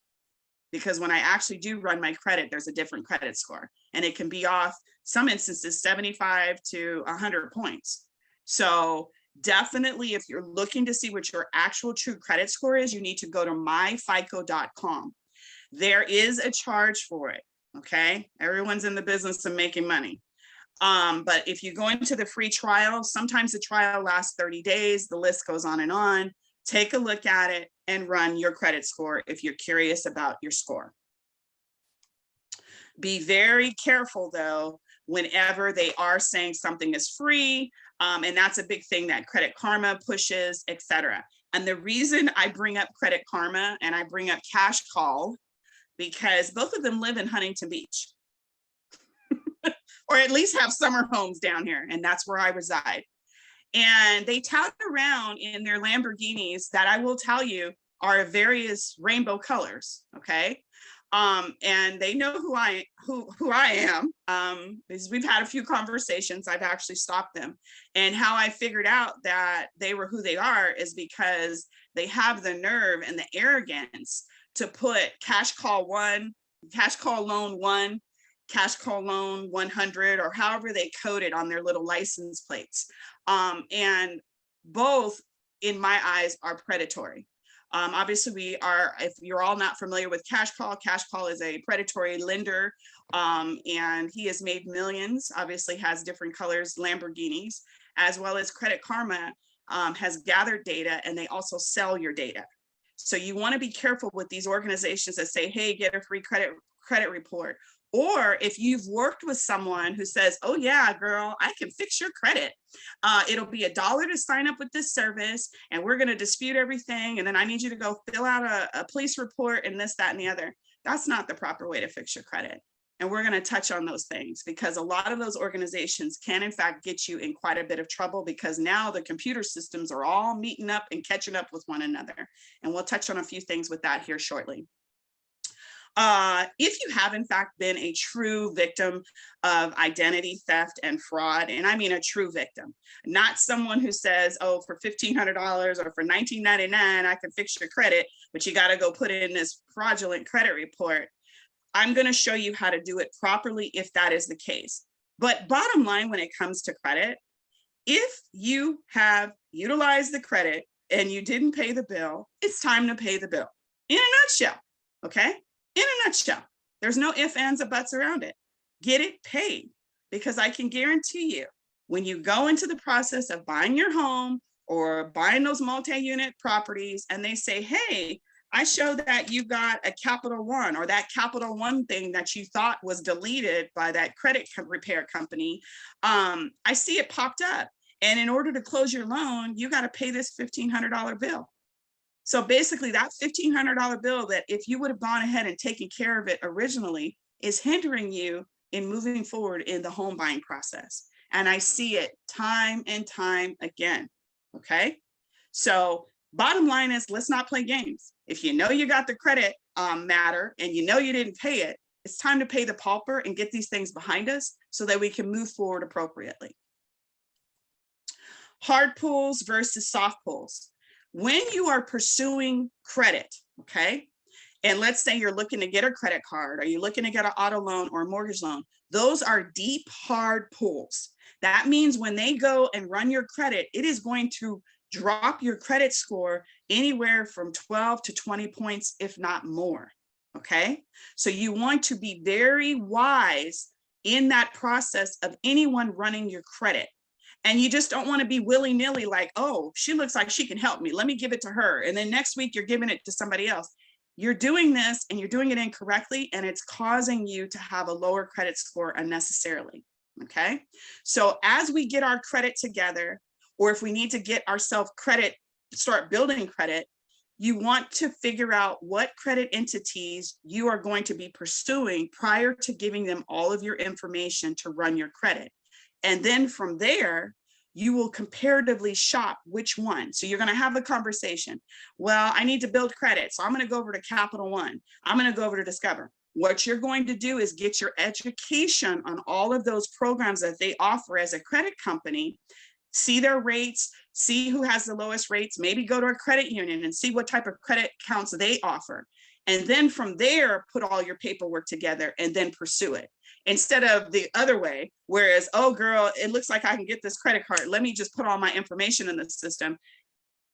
because when I actually do run my credit, there's a different credit score, and it can be off, some instances, 75 to 100 points. So definitely, if you're looking to see what your actual true credit score is, you need to go to myfico.com. There is a charge for it. Okay. Everyone's in the business of making money. But if you go into the free trial, sometimes the trial lasts 30 days. The list goes on and on. Take a look at it and run your credit score if you're curious about your score. Be very careful though, whenever they are saying something is free, and that's a big thing that Credit Karma pushes, etc. And the reason I bring up Credit Karma and I bring up Cash Call, because both of them live in Huntington Beach, or at least have summer homes down here, and that's where I reside. And they tout around in their Lamborghinis that I will tell you are various rainbow colors. Okay. And they know who I am, because we've had a few conversations. I've actually stopped them, and how I figured out that they were who they are is because they have the nerve and the arrogance to put Cash Call 1, Cash Call Loan 1, Cash Call Loan 100, or however they code it on their little license plates. And both, in my eyes, are predatory. Obviously, we are, if you're all not familiar with Cash Call is a predatory lender, and he has made millions, obviously has different colors, Lamborghinis, as well as Credit Karma has gathered data, and they also sell your data. So you want to be careful with these organizations that say, hey, get a free credit report. Or if you've worked with someone who says, oh yeah, girl, I can fix your credit. It'll be $1 to sign up with this service, and we're going to dispute everything. And then I need you to go fill out a police report and this, that, and the other. That's not the proper way to fix your credit. And we're going to touch on those things, because a lot of those organizations can in fact get you in quite a bit of trouble, because now the computer systems are all meeting up and catching up with one another. And we'll touch on a few things with that here shortly. If you have in fact been a true victim of identity theft and fraud, and I mean a true victim, not someone who says, oh, for $1,500 or for $19.99, I can fix your credit, but you got to go put in this fraudulent credit report. I'm going to show you how to do it properly if that is the case. But bottom line, when it comes to credit, If you have utilized the credit and you didn't pay the bill, it's time to pay the bill. In a nutshell, okay? In a nutshell, there's no ifs, ands, or buts around it. Get it paid, because I can guarantee you, when you go into the process of buying your home or buying those multi-unit properties and they say, hey, I show that you got a Capital One, or that Capital One thing that you thought was deleted by that credit repair company, I see it popped up. And in order to close your loan, you got to pay this $1,500 bill. So basically that $1,500 bill that if you would have gone ahead and taken care of it originally is hindering you in moving forward in the home buying process. And I see it time and time again, okay? So bottom line is, let's not play games. If you know you got the credit matter and you know you didn't pay it, it's time to pay the pauper and get these things behind us so that we can move forward appropriately. Hard pulls versus soft pulls. When you are pursuing credit, okay, and let's say you're looking to get a credit card, or you're looking to get an auto loan or a mortgage loan, those are deep, hard pulls. That means when they go and run your credit, it is going to drop your credit score anywhere from 12 to 20 points, if not more, okay? So you want to be very wise in that process of anyone running your credit. And you just don't want to be willy-nilly like, oh, she looks like she can help me, let me give it to her. And then next week you're giving it to somebody else. You're doing this and you're doing it incorrectly, and it's causing you to have a lower credit score unnecessarily, okay? So as we get our credit together, or if we need to get ourselves credit, start building credit, you want to figure out what credit entities you are going to be pursuing prior to giving them all of your information to run your credit. And then from there, you will comparatively shop which one. So you're going to have a conversation. Well, I need to build credit, so I'm going to go over to Capital One. I'm going to go over to Discover. What you're going to do is get your education on all of those programs that they offer as a credit company, see their rates, see who has the lowest rates, maybe go to a credit union and see what type of credit accounts they offer. And then from there, put all your paperwork together and then pursue it. Instead of the other way, whereas, oh girl, it looks like I can get this credit card, let me just put all my information in the system.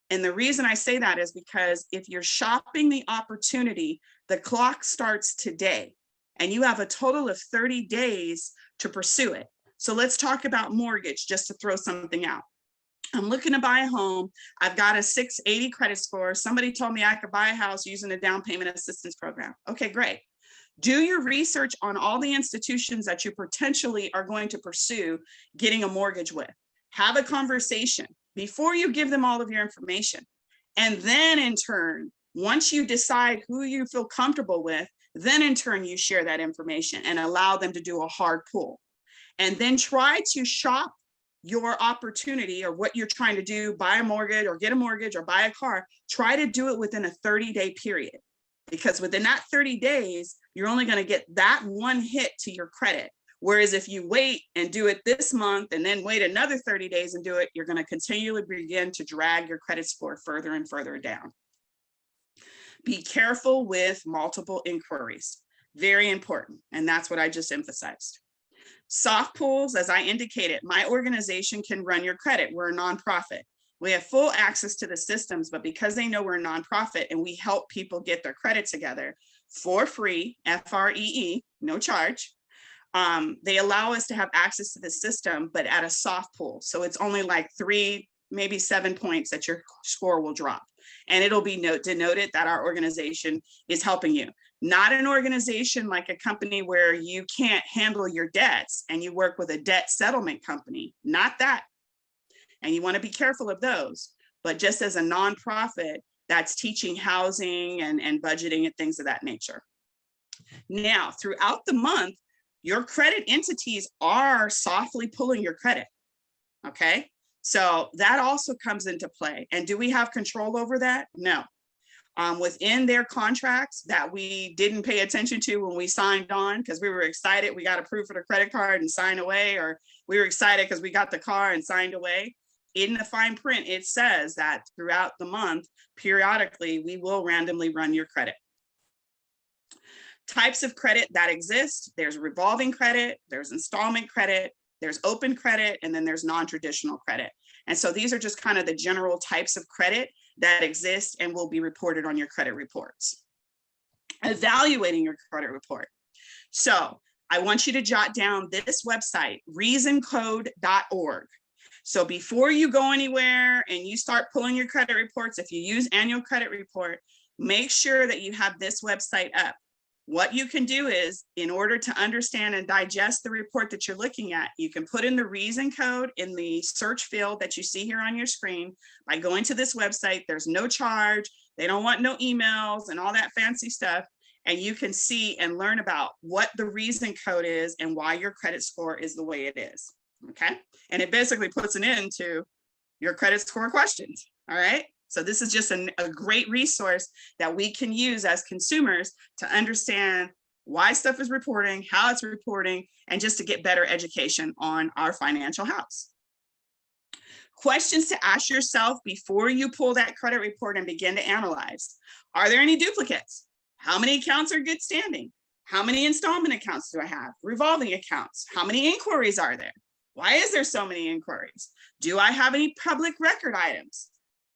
And the reason I say that is because if you're shopping the opportunity, the clock starts today and you have a total of 30 days to pursue it. So let's talk about mortgage, just to throw something out. I'm looking to buy a home. I've got a 680 credit score. Somebody told me I could buy a house using a down payment assistance program. Okay, great. Do your research on all the institutions that you potentially are going to pursue getting a mortgage with. Have a conversation before you give them all of your information. And then in turn, once you decide who you feel comfortable with, then in turn you share that information and allow them to do a hard pull. And then try to shop your opportunity or what you're trying to do, buy a mortgage or get a mortgage or buy a car, try to do it within a 30-day period. Because within that 30 days, you're only going to get that one hit to your credit. Whereas if you wait and do it this month and then wait another 30 days and do it, you're going to continually begin to drag your credit score further and further down. Be careful with multiple inquiries. Very important. And that's what I just emphasized. Soft pulls, as I indicated, my organization can run your credit. We're a nonprofit. We have full access to the systems, but because they know we're a nonprofit and we help people get their credit together for free, FREE, no charge, they allow us to have access to the system, but at a soft pull. So it's only like 3, maybe 7 points that your score will drop. And it'll be denoted that our organization is helping you. Not an organization like a company where you can't handle your debts and you work with a debt settlement company, not that. And you want to be careful of those, but just as a nonprofit that's teaching housing and budgeting and things of that nature. Now, throughout the month, your credit entities are softly pulling your credit, okay? So that also comes into play. And do we have control over that? No. Within their contracts that we didn't pay attention to when we signed on because we were excited, we got approved for the credit card and signed away, or we were excited because we got the car and signed away. In the fine print, it says that throughout the month, periodically, we will randomly run your credit. Types of credit that exist, there's revolving credit, there's installment credit, there's open credit, and then there's non-traditional credit. And so these are just kind of the general types of credit that exist and will be reported on your credit reports. Evaluating your credit report. So I want you to jot down this website, reasoncode.org. So before you go anywhere and you start pulling your credit reports, if you use annual credit report, make sure that you have this website up. What you can do is, in order to understand and digest the report that you're looking at, you can put in the reason code in the search field that you see here on your screen by going to this website. There's no charge. They don't want no emails and all that fancy stuff. And you can see and learn about what the reason code is and why your credit score is the way it is. Okay. And it basically puts an end to your credit score questions. All right. So this is just a great resource that we can use as consumers to understand why stuff is reporting, how it's reporting, and just to get better education on our financial house. Questions to ask yourself before you pull that credit report and begin to analyze. Are there any duplicates? How many accounts are good standing? How many installment accounts do I have? Revolving accounts? How many inquiries are there? Why is there so many inquiries? Do I have any public record items?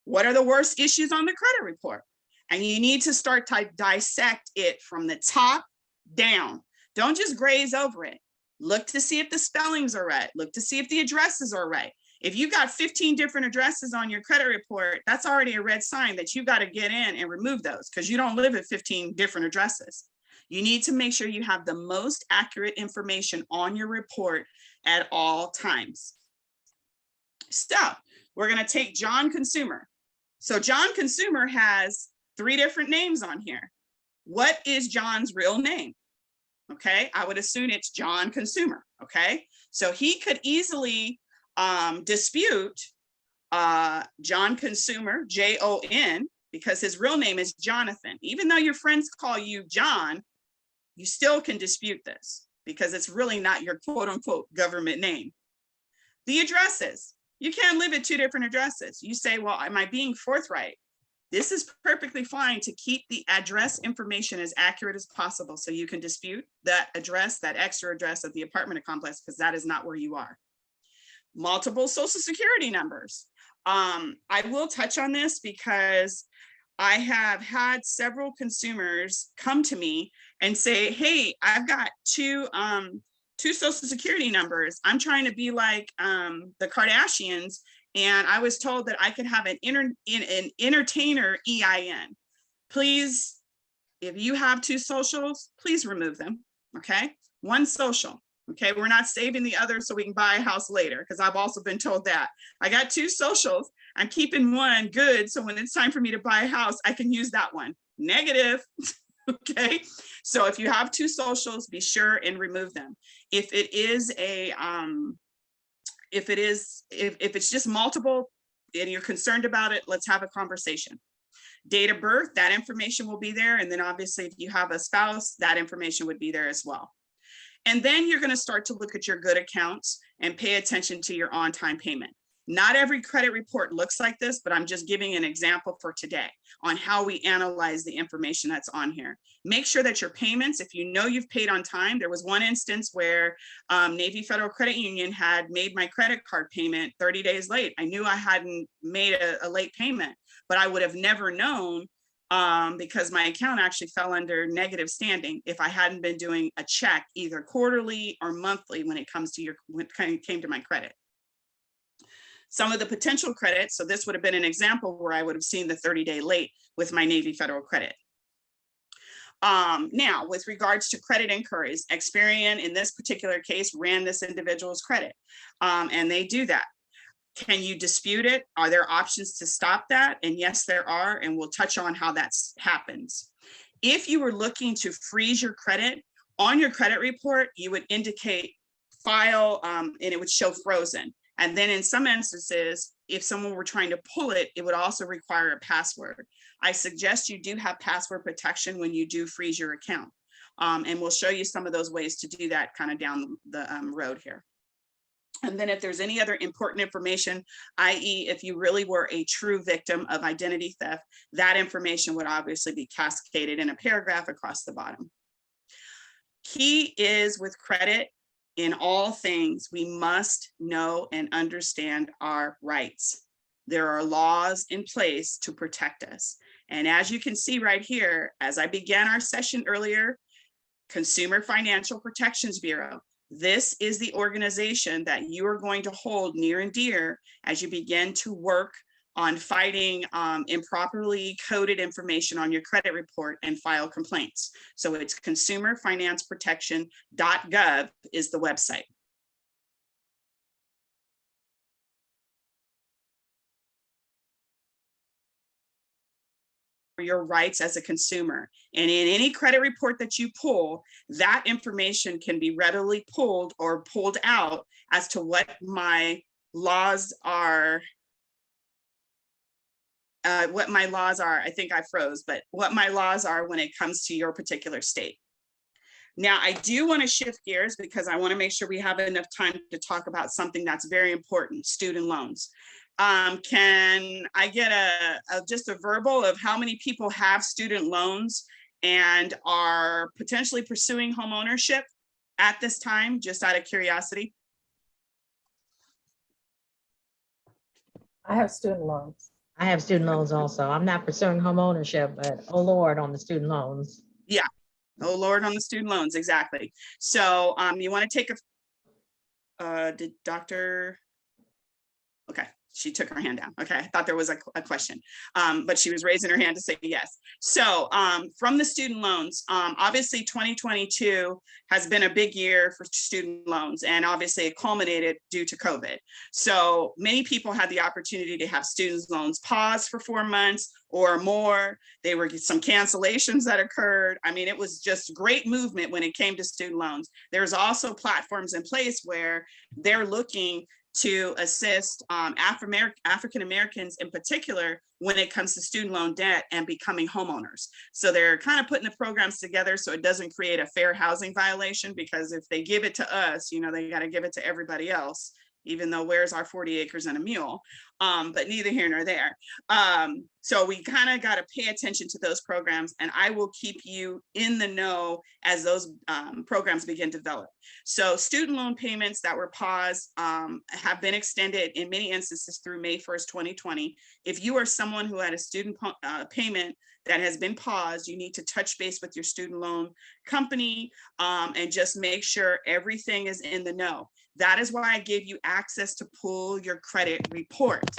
What are the worst issues on the credit report? And you need to start to dissect it from the top down. Don't just graze over it. Look to see if the spellings are right. Look to see if the addresses are right. If you got 15 different addresses on your credit report, that's already a red sign that you got to get in and remove those, because you don't live at 15 different addresses. You need to make sure you have the most accurate information on your report at all times. So we're going to take John Consumer. So John Consumer has 3 different names on here. What is John's real name? Okay, I would assume it's John Consumer. Okay, so he could easily dispute John Consumer, J-O-N, because his real name is Jonathan. Even though your friends call you John, you still can dispute this because it's really not your quote unquote government name. The addresses. You can't live at 2 different addresses. You say, well, am I being forthright? This is perfectly fine to keep the address information as accurate as possible so you can dispute that address, that extra address of the apartment complex, because that is not where you are. Multiple social security numbers. I will touch on this because I have had several consumers come to me and say, hey, I've got two social security numbers. I'm trying to be like the Kardashians, and I was told that I could have an entertainer EIN. Please, if you have 2 socials, please remove them, okay? 1 social, okay? We're not saving the other so we can buy a house later, because I've also been told that. I got 2 socials, I'm keeping 1 good, so when it's time for me to buy a house, I can use that one. Negative. Okay, so if you have 2 socials, be sure and remove them. If it is a if it's just multiple and you're concerned about it, let's have a conversation. Date of birth, that information will be there, and then obviously if you have a spouse, that information would be there as well. And then you're going to start to look at your good accounts and pay attention to your on-time payment. Not every credit report looks like this, but I'm just giving an example for today on how we analyze the information that's on here. Make sure that your payments, if you know you've paid on time. There was one instance where Navy Federal Credit Union had made my credit card payment 30 days late. I knew I hadn't made a late payment, but I would have never known because my account actually fell under negative standing if I hadn't been doing a check either quarterly or monthly when it comes to when it came to my credit. Some of the potential credits, so this would have been an example where I would have seen the 30-day late with my Navy Federal Credit. Now, with regards to credit inquiries, Experian in this particular case ran this individual's credit, and they do that. Can you dispute it? Are there options to stop that? And yes, there are, and we'll touch on how that happens. If you were looking to freeze your credit, on your credit report, you would indicate file, and it would show frozen. And then in some instances, if someone were trying to pull it, it would also require a password. I suggest you do have password protection when you do freeze your account. And we'll show you some of those ways to do that kind of down the road here. And then if there's any other important information, i.e. if you really were a true victim of identity theft, that information would obviously be cascaded in a paragraph across the bottom. Key is with credit, in all things, we must know and understand our rights. There are laws in place to protect us. And as you can see right here, as I began our session earlier, Consumer Financial Protections Bureau. This is the organization that you are going to hold near and dear as you begin to work on fighting improperly coded information on your credit report and file complaints. So it's consumerfinanceprotection.gov is the website. Your rights as a consumer. And in any credit report that you pull, that information can be readily pulled or pulled out as to what my laws are. I think I froze, but what my laws are when it comes to your particular state. Now, I do want to shift gears because I want to make sure we have enough time to talk about something that's very important, student loans. Can I get just a verbal of how many people have student loans and are potentially pursuing home ownership at this time, just out of curiosity? I have student loans. I have student loans also. I'm not pursuing home ownership, but oh Lord, on the student loans. Yeah. Oh Lord, on the student loans, exactly. So you want to take did Dr. Okay, she took her hand down. Okay, I thought there was a question, but she was raising her hand to say yes. So from the student loans, obviously 2022 has been a big year for student loans, and obviously it culminated due to COVID. So many people had the opportunity to have student loans paused for 4 months or more. There were some cancellations that occurred. I mean, it was just great movement when it came to student loans. There's also platforms in place where they're looking to assist African Americans in particular when it comes to student loan debt and becoming homeowners. So they're kind of putting the programs together so it doesn't create a fair housing violation, because if they give it to us, you know, they got to give it to everybody else, even though where's our 40 acres and a mule, but neither here nor there. So we kind of got to pay attention to those programs, and I will keep you in the know as those programs begin to develop. So student loan payments that were paused have been extended in many instances through May 1st, 2020. If you are someone who had a student payment that has been paused, you need to touch base with your student loan company and just make sure everything is in the know. That is why I gave you access to pull your credit report,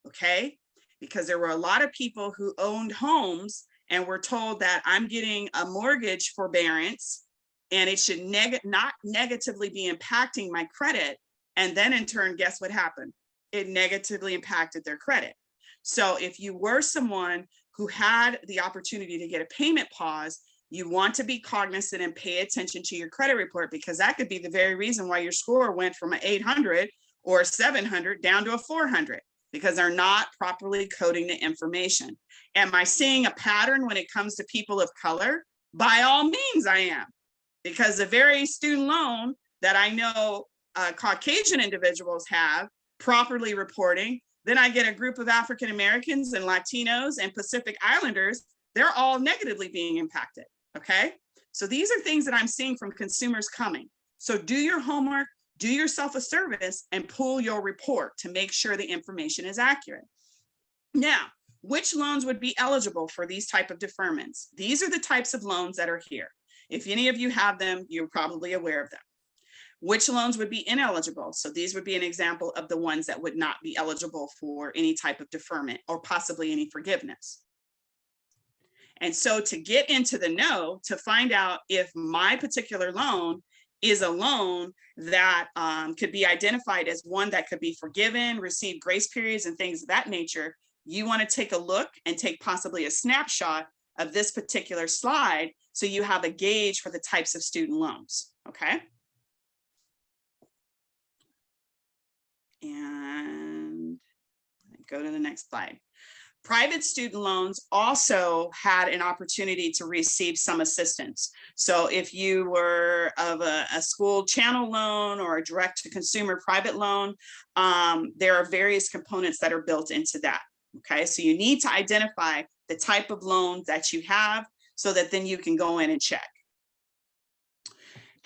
okay? Because there were a lot of people who owned homes and were told that I'm getting a mortgage forbearance and it should not negatively be impacting my credit. And then in turn, guess what happened? It negatively impacted their credit. So if you were someone who had the opportunity to get a payment pause, you want to be cognizant and pay attention to your credit report, because that could be the very reason why your score went from an 800 or 700 down to a 400, because they're not properly coding the information. Am I seeing a pattern when it comes to people of color? By all means, I am, because the very student loan that I know Caucasian individuals have properly reporting, then I get a group of African Americans and Latinos and Pacific Islanders, they're all negatively being impacted. Okay, so these are things that I'm seeing from consumers coming. So do your homework, do yourself a service, and pull your report to make sure the information is accurate. Now, which loans would be eligible for these type of deferments? These are the types of loans that are here. If any of you have them, you're probably aware of them. Which loans would be ineligible? So these would be an example of the ones that would not be eligible for any type of deferment or possibly any forgiveness. And so to get into the know, to find out if my particular loan is a loan that could be identified as one that could be forgiven, receive grace periods and things of that nature, you want to take a look and take possibly a snapshot of this particular slide so you have a gauge for the types of student loans, okay? And go to the next slide. Private student loans also had an opportunity to receive some assistance. So if you were of a school channel loan or a direct to consumer private loan, there are various components that are built into that. Okay, so you need to identify the type of loan that you have so that then you can go in and check.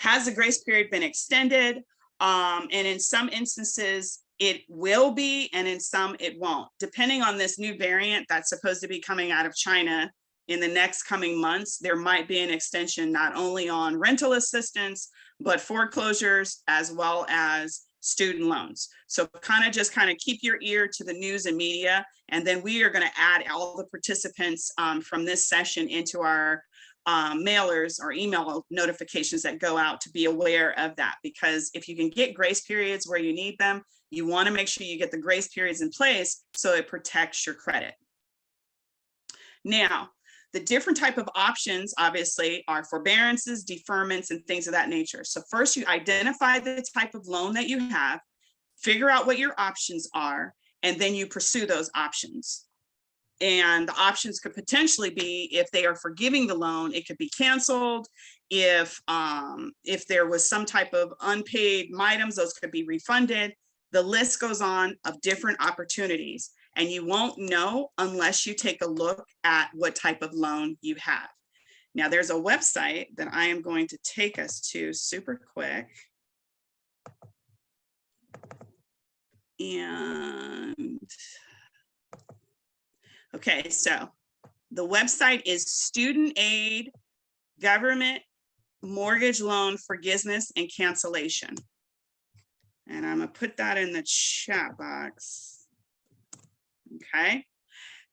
Has the grace period been extended? And in some instances, it will be, and in some it won't, depending on this new variant that's supposed to be coming out of China in the next coming months. There might be an extension not only on rental assistance, but foreclosures as well as student loans. So kind of keep your ear to the news and media. And then we are going to add all the participants from this session into our mailers or email notifications that go out to be aware of that. Because if you can get grace periods where you need them, you want to make sure you get the grace periods in place so it protects your credit. Now, the different type of options obviously are forbearances, deferments, and things of that nature. So first you identify the type of loan that you have, figure out what your options are, and then you pursue those options. And the options could potentially be, if they are forgiving the loan, it could be canceled. If there was some type of unpaid items, those could be refunded. The list goes on of different opportunities, and you won't know unless you take a look at what type of loan you have. Now, there's a website that I am going to take us to super quick. And okay, so the website is Student Aid Government Mortgage Loan Forgiveness and Cancellation. And I'm gonna put that in the chat box. Okay.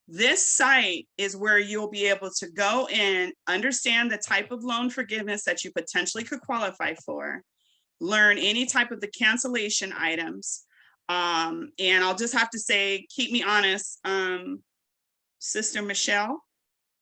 This site is where you'll be able to go in, understand the type of loan forgiveness that you potentially could qualify for, learn any type of the cancellation items. And I'll just have to say, keep me honest, Sister Michelle,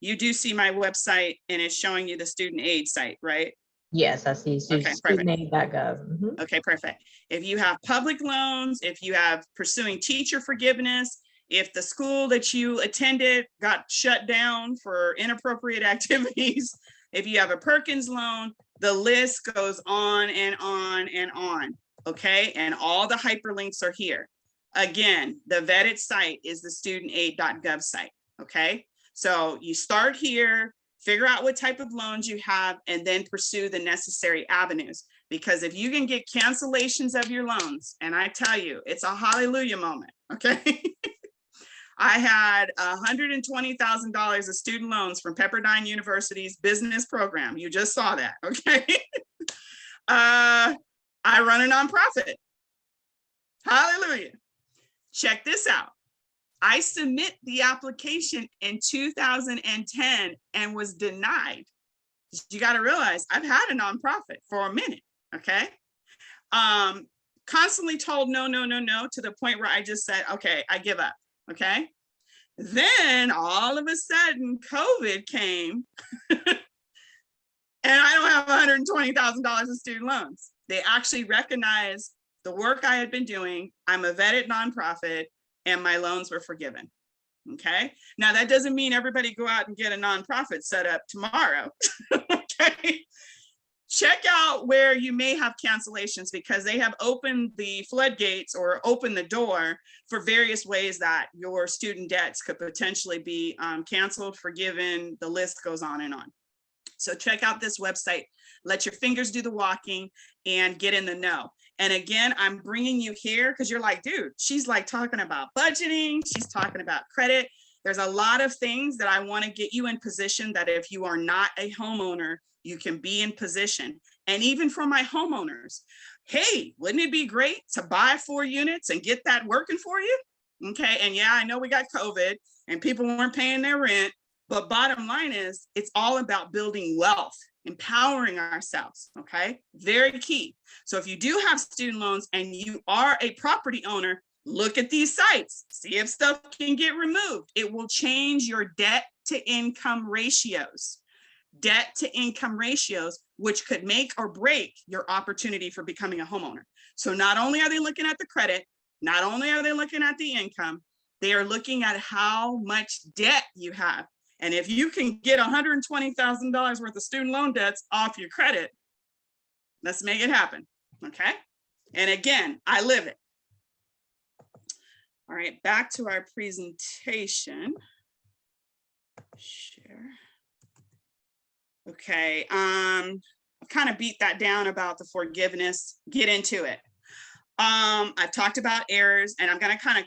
you do see my website and it's showing you the student aid site, right? Yes, I see. Okay, perfect. Studentaid.gov. Mhm. Okay, perfect. If you have public loans, if you have pursuing teacher forgiveness, if the school that you attended got shut down for inappropriate activities, if you have a Perkins loan, the list goes on and on and on. Okay, and all the hyperlinks are here. Again, the vetted site is the studentaid.gov site. Okay, so you start here, figure out what type of loans you have, and then pursue the necessary avenues. Because if you can get cancellations of your loans, and I tell you, it's a hallelujah moment, okay? I had $120,000 of student loans from Pepperdine University's business program. You just saw that, okay? I run a nonprofit. Hallelujah. Check this out. I submit the application in 2010 and was denied. You got to realize I've had a nonprofit for a minute, okay? Constantly told no, no, no, no, to the point where I just said, okay, I give up, okay? Then all of a sudden COVID came and I don't have $120,000 in student loans. They actually recognized the work I had been doing. I'm a vetted nonprofit and my loans were forgiven. Okay. Now that doesn't mean everybody go out and get a nonprofit set up tomorrow. Okay. Check out where you may have cancellations, because they have opened the floodgates or opened the door for various ways that your student debts could potentially be canceled, forgiven. The list goes on and on. So check out this website, let your fingers do the walking and get in the know. And again, I'm bringing you here because you're like, dude, she's like talking about budgeting. She's talking about credit. There's a lot of things that I want to get you in position that if you are not a homeowner, you can be in position. And even for my homeowners, hey, wouldn't it be great to buy 4 units and get that working for you? Okay. And yeah, I know we got COVID and people weren't paying their rent, but bottom line is it's all about building wealth, empowering ourselves. Okay. Very key. So if you do have student loans and you are a property owner, look at these sites, see if stuff can get removed. It will change your debt to income ratios. Debt to income ratios, which could make or break your opportunity for becoming a homeowner. So not only are they looking at the credit, not only are they looking at the income, they are looking at how much debt you have. And if you can get $120,000 worth of student loan debts off your credit, let's make it happen, okay? And again, I live it. All right, back to our presentation. Share. Okay, kind of beat that down about the forgiveness, get into it. I've talked about errors, and I'm going to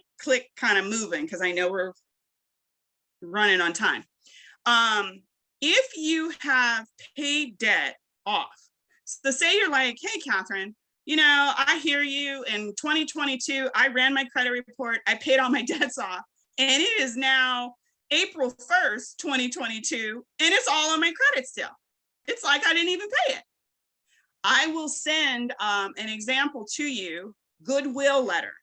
kind of moving because I know we're running on time. If you have paid debt off, so say you're like, hey, Catherine, you know, I hear you. In 2022, I ran my credit report. I paid all my debts off, and it is now April 1st, 2022, and it's all on my credit still. It's like I didn't even pay it. I will send an example to you, goodwill letter.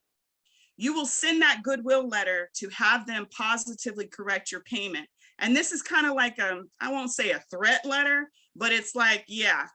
You will send that goodwill letter to have them positively correct your payment. And this is kind of like, I won't say a threat letter, but it's like, yeah,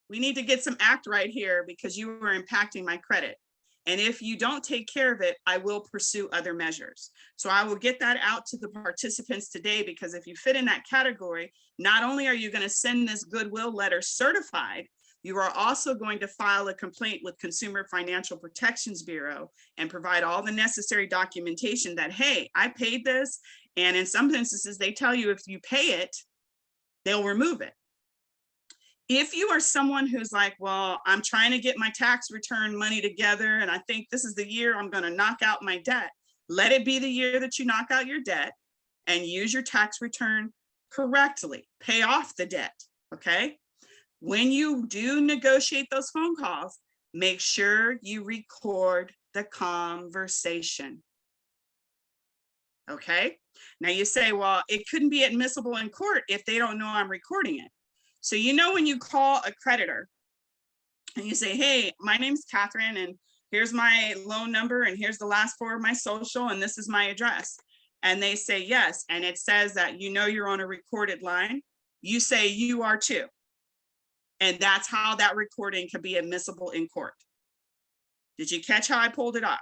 we need to get some act right here because you are impacting my credit. And if you don't take care of it, I will pursue other measures. So I will get that out to the participants today, because if you fit in that category, not only are you going to send this goodwill letter certified, you are also going to file a complaint with Consumer Financial Protections Bureau and provide all the necessary documentation that, hey, I paid this. And in some instances, they tell you if you pay it, they'll remove it. If you are someone who's like, well, I'm trying to get my tax return money together, and I think this is the year I'm going to knock out my debt, let it be the year that you knock out your debt and use your tax return correctly. Pay off the debt, okay? When you do negotiate those phone calls, make sure you record the conversation. Okay? Now you say, well, it couldn't be admissible in court if they don't know I'm recording it. So, you know, when you call a creditor and you say, hey, my name's Katherine, and here's my loan number, and here's the last four of my social, and this is my address. And they say yes. And it says that, you know, you're on a recorded line. You say you are too. And that's how that recording can be admissible in court. Did you catch how I pulled it off?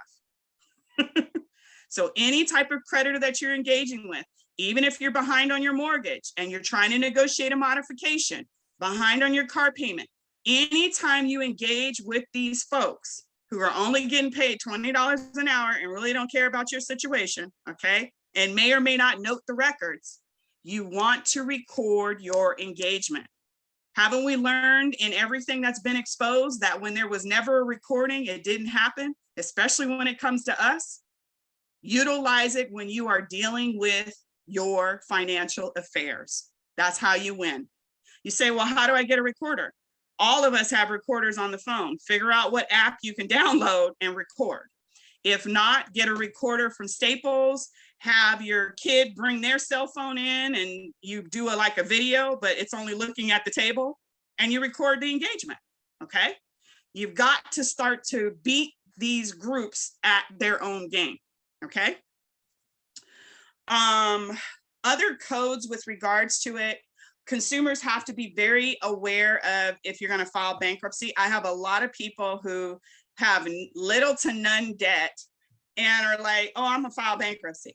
So any type of creditor that you're engaging with, even if you're behind on your mortgage and you're trying to negotiate a modification, behind on your car payment, anytime you engage with these folks who are only getting paid $20 an hour and really don't care about your situation, okay, and may or may not note the records, you want to record your engagement. Haven't we learned in everything that's been exposed that when there was never a recording, it didn't happen, especially when it comes to us? Utilize it when you are dealing with your financial affairs. That's how you win. You say, well, how do I get a recorder? All of us have recorders on the phone. Figure out what app you can download and record. If not, get a recorder from Staples, have your kid bring their cell phone in and you do like a video, but it's only looking at the table, and you record the engagement, okay? You've got to start to beat these groups at their own game, okay? Other codes with regards to it, consumers have to be very aware of if you're going to file bankruptcy. I have a lot of people who have little to none debt and are like, oh, I'm gonna file bankruptcy.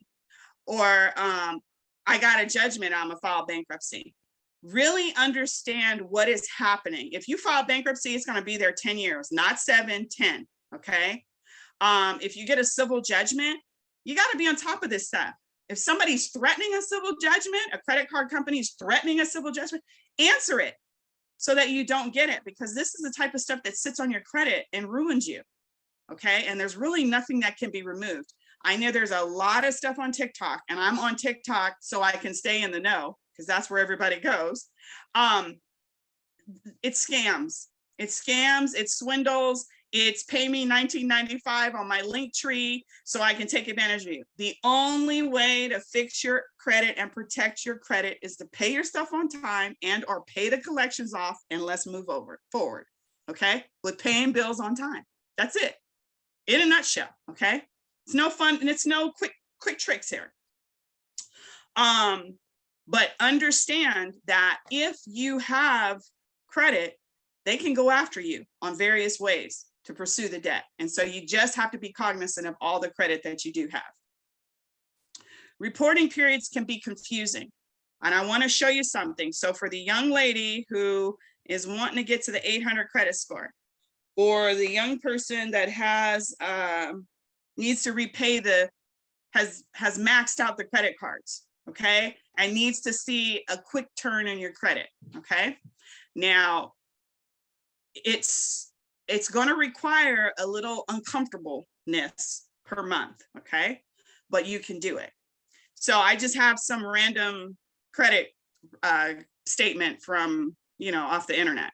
Or I got a judgment, I'm gonna file bankruptcy. Really understand what is happening. If you file bankruptcy, it's gonna be there 10 years, not 7, 10, okay? If you get a civil judgment, you gotta be on top of this stuff. If somebody's threatening a civil judgment, a credit card company is threatening a civil judgment, answer it so that you don't get it, because this is the type of stuff that sits on your credit and ruins you, okay? And there's really nothing that can be removed. I know there's a lot of stuff on TikTok, and I'm on TikTok so I can stay in the know, because that's where everybody goes. It's scams, it's swindles, it's pay me $19.95 on my link tree so I can take advantage of you. The only way to fix your credit and protect your credit is to pay your stuff on time and or pay the collections off, and let's move forward, okay? With paying bills on time. That's it, in a nutshell, okay? It's no fun and it's no quick tricks here. But understand that if you have credit, they can go after you on various ways to pursue the debt. And so you just have to be cognizant of all the credit that you do have. Reporting periods can be confusing. And I want to show you something. So for the young lady who is wanting to get to the 800 credit score, or the young person that has needs to repay has maxed out the credit cards, okay, and needs to see a quick turn in your credit, okay? Now, it's going to require a little uncomfortableness per month, okay? But you can do it. So I just have some random credit statement from, off the internet.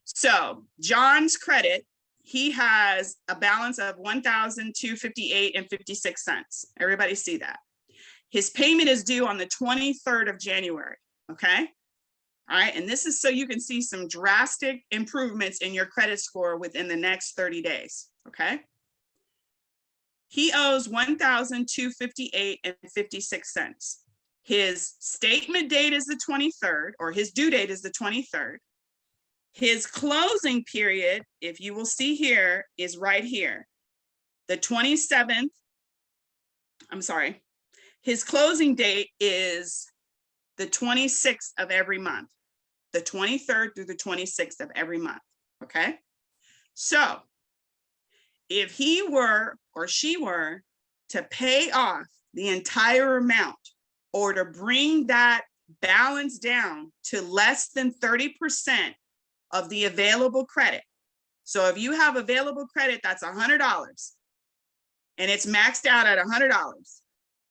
So John's credit, he has a balance of $1,258.56. Everybody see that? His payment is due on the 23rd of January, okay? All right, and this is so you can see some drastic improvements in your credit score within the next 30 days, okay? He owes $1,258.56. His statement date is the 23rd, or his due date is the 23rd. His closing period, if you will see here, is right here. The 27th, I'm sorry. His closing date is the 26th of every month, the 23rd through the 26th of every month, okay? So if he were or she were to pay off the entire amount or to bring that balance down to less than 30% of the available credit. So if you have available credit, that's $100 and it's maxed out at $100,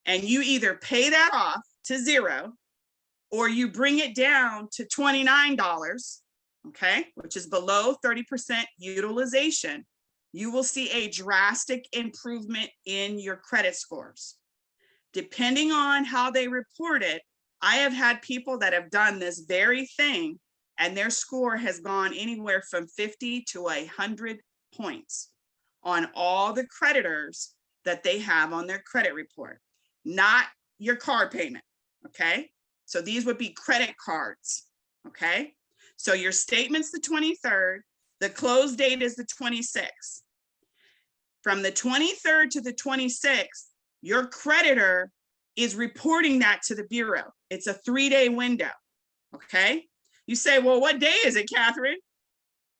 and you either pay that off to zero or you bring it down to $29, okay, which is below 30% utilization, you will see a drastic improvement in your credit scores. Depending on how they report it, I have had people that have done this very thing and their score has gone anywhere from 50 to 100 points on all the creditors that they have on their credit report, not your car payment, okay? So these would be credit cards, okay? So your statement's the 23rd, the close date is the 26th. From the 23rd to the 26th, your creditor is reporting that to the Bureau. It's a 3-day window, okay? You say, well, what day is it, Catherine?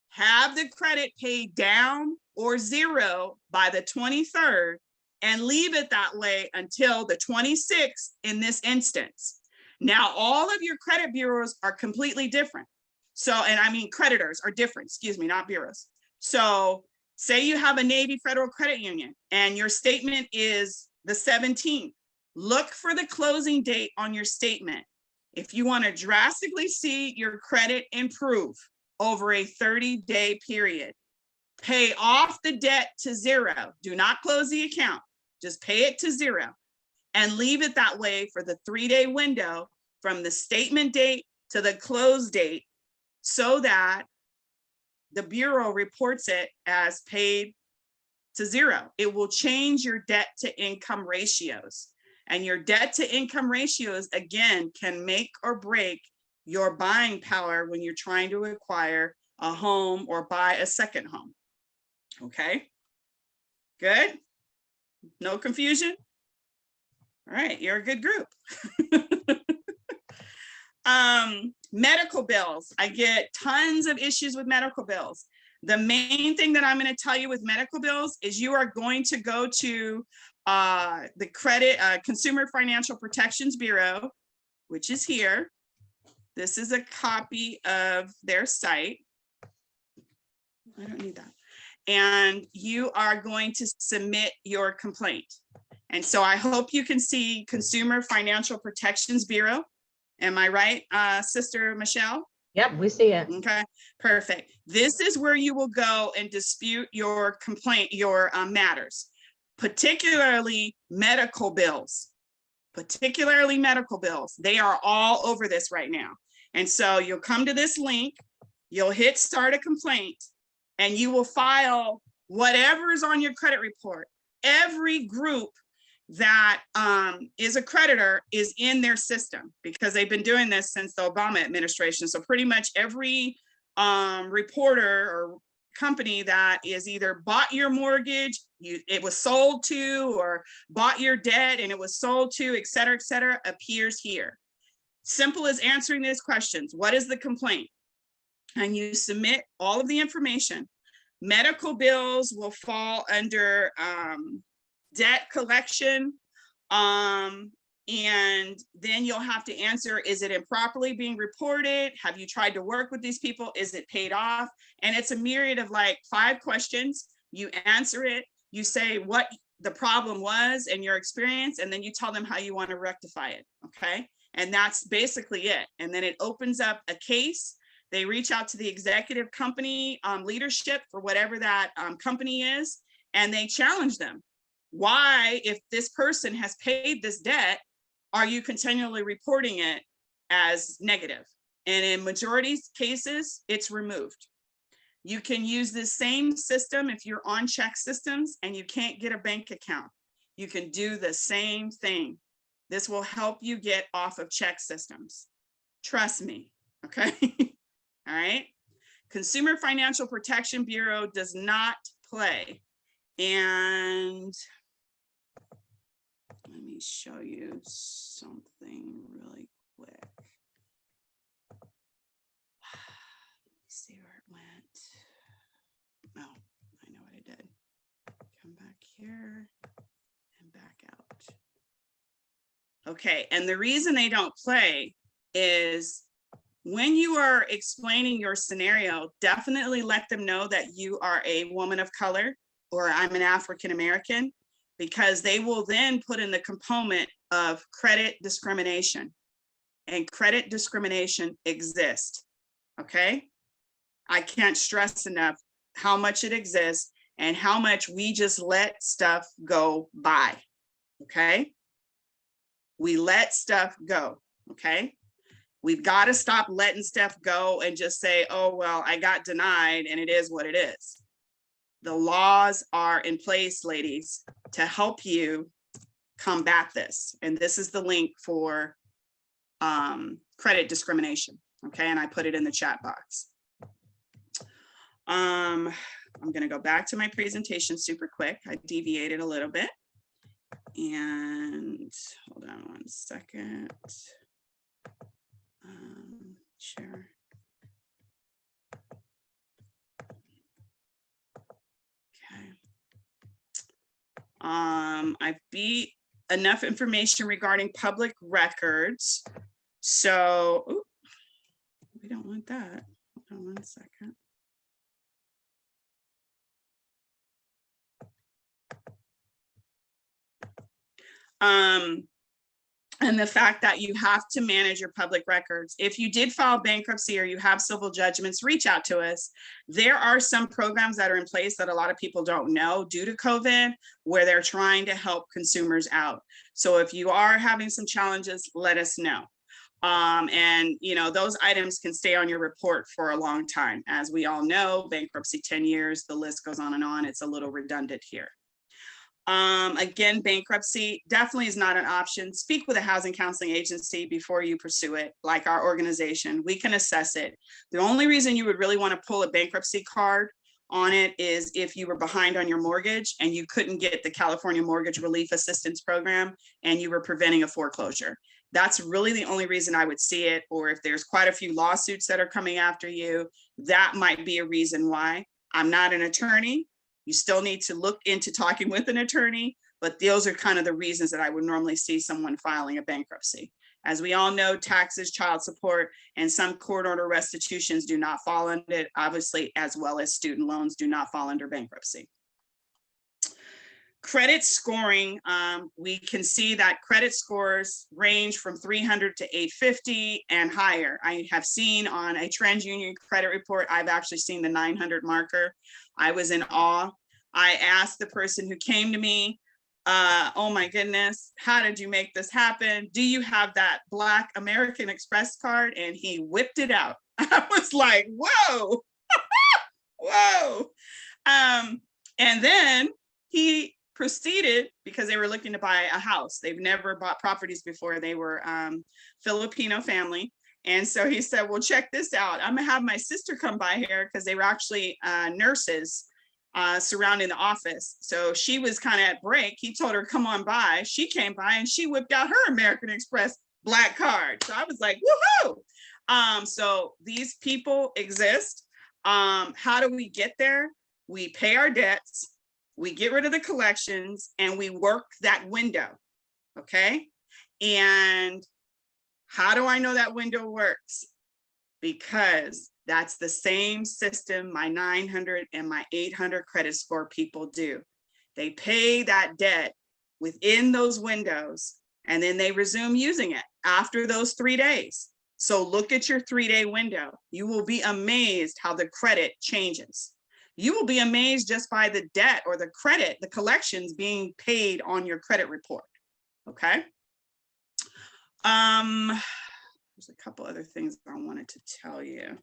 Have the credit paid down or zero by the 23rd and leave it that way until the 26th in this instance. Now, all of your credit bureaus are completely different. So, and I mean creditors are different, excuse me, not bureaus. So say you have a Navy Federal Credit Union and your statement is the 17th. Look for the closing date on your statement. If you want to drastically see your credit improve over a 30-day period, pay off the debt to zero. Do not close the account. Just pay it to zero and leave it that way for the 3-day window from the statement date to the close date so that the Bureau reports it as paid to zero. It will change your debt to income ratios. And your debt to income ratios, again, can make or break your buying power when you're trying to acquire a home or buy a second home. Okay, good? No confusion? All right, you're a good group. Medical bills. I get tons of issues with medical bills. The main thing that I'm going to tell you with medical bills is you are going to go to the Consumer Financial Protections Bureau, which is here. This is a copy of their site. I don't need that. And you are going to submit your complaint. And so I hope you can see Consumer Financial Protections Bureau. Am I right, Sister Michelle? Yep, we see it. Okay, perfect. This is where you will go and dispute your complaint, your matters, particularly medical bills. Particularly medical bills. They are all over this right now. And so you'll come to this link, you'll hit start a complaint, and you will file whatever is on your credit report. Every group that is a creditor is in their system because they've been doing this since the Obama administration. So pretty much every reporter or company that is either bought your mortgage, it was sold to, or bought your debt and it was sold to, et cetera, appears here. Simple as answering these questions. What is the complaint? And you submit all of the information. Medical bills will fall under debt collection, And then you'll have to answer, is it improperly being reported? Have you tried to work with these people? Is it paid off? And it's a myriad of like 5 questions. You answer it, you say what the problem was and your experience, and then you tell them how you want to rectify it, okay? And that's basically it. And then it opens up a case. They reach out to the executive company leadership for whatever that company is, and they challenge them. Why, if this person has paid this debt, are you continually reporting it as negative? And in majority cases, it's removed. You can use this same system if you're on check systems and you can't get a bank account. You can do the same thing. This will help you get off of check systems. Trust me, okay? All right. Consumer Financial Protection Bureau does not play. And let me show you something really quick. Let's see where it went. Oh, I know what I did. Come back here and back out. Okay, and the reason they don't play is when you are explaining your scenario, definitely let them know that you are a woman of color or I'm an African American, because they will then put in the component of credit discrimination, and credit discrimination exists, okay? I can't stress enough how much it exists and how much we just let stuff go by, okay? We let stuff go, okay? We've got to stop letting stuff go and just say, oh, well, I got denied and it is what it is. The laws are in place, ladies, to help you combat this. And this is the link for credit discrimination. Okay, and I put it in the chat box. I'm going to go back to my presentation super quick. I deviated a little bit. And hold on one second. Share. Okay. I beat enough information regarding public records. So, ooh, we don't want that. Hold on one second. And the fact that you have to manage your public records. If you did file bankruptcy or you have civil judgments, reach out to us. There are some programs that are in place that a lot of people don't know due to COVID, where they're trying to help consumers out. So if you are having some challenges, let us know. And you know, those items can stay on your report for a long time. As we all know, bankruptcy 10 years, the list goes on and on. It's a little redundant here. Again, bankruptcy definitely is not an option. Speak with a housing counseling agency before you pursue it, like our organization. We can assess it. The only reason you would really want to pull a bankruptcy card on it is if you were behind on your mortgage and you couldn't get the California Mortgage Relief Assistance Program and you were preventing a foreclosure. That's really the only reason I would see it. Or if there's quite a few lawsuits that are coming after you, that might be a reason why. I'm not an attorney. You still need to look into talking with an attorney, but those are kind of the reasons that I would normally see someone filing a bankruptcy. As we all know, taxes, child support, and some court order restitutions do not fall under it, obviously, as well as student loans do not fall under bankruptcy. Credit scoring, we can see that credit scores range from 300 to 850 and higher. I have seen on a TransUnion credit report, I've actually seen the 900 marker. I was in awe. I asked the person who came to me, oh my goodness, how did you make this happen? Do you have that Black American Express card? And he whipped it out. I was like, whoa, whoa. And then he proceeded, because they were looking to buy a house. They've never bought properties before. They were Filipino family. And so he said, well, check this out. I'm gonna have my sister come by here, because they were actually nurses surrounding the office. So she was kind of at break. He told her, come on by. She came by and she whipped out her American Express Black card. So I was like, woohoo. So these people exist. How do we get there? We pay our debts, we get rid of the collections, and we work that window, okay? And how do I know that window works? Because that's the same system my 900 and my 800 credit score people do. They pay that debt within those windows, and then they resume using it after those 3 days. So look at your 3-day window. You will be amazed how the credit changes. You will be amazed just by the debt or the credit, the collections being paid on your credit report. Okay. There's a couple other things I wanted to tell you.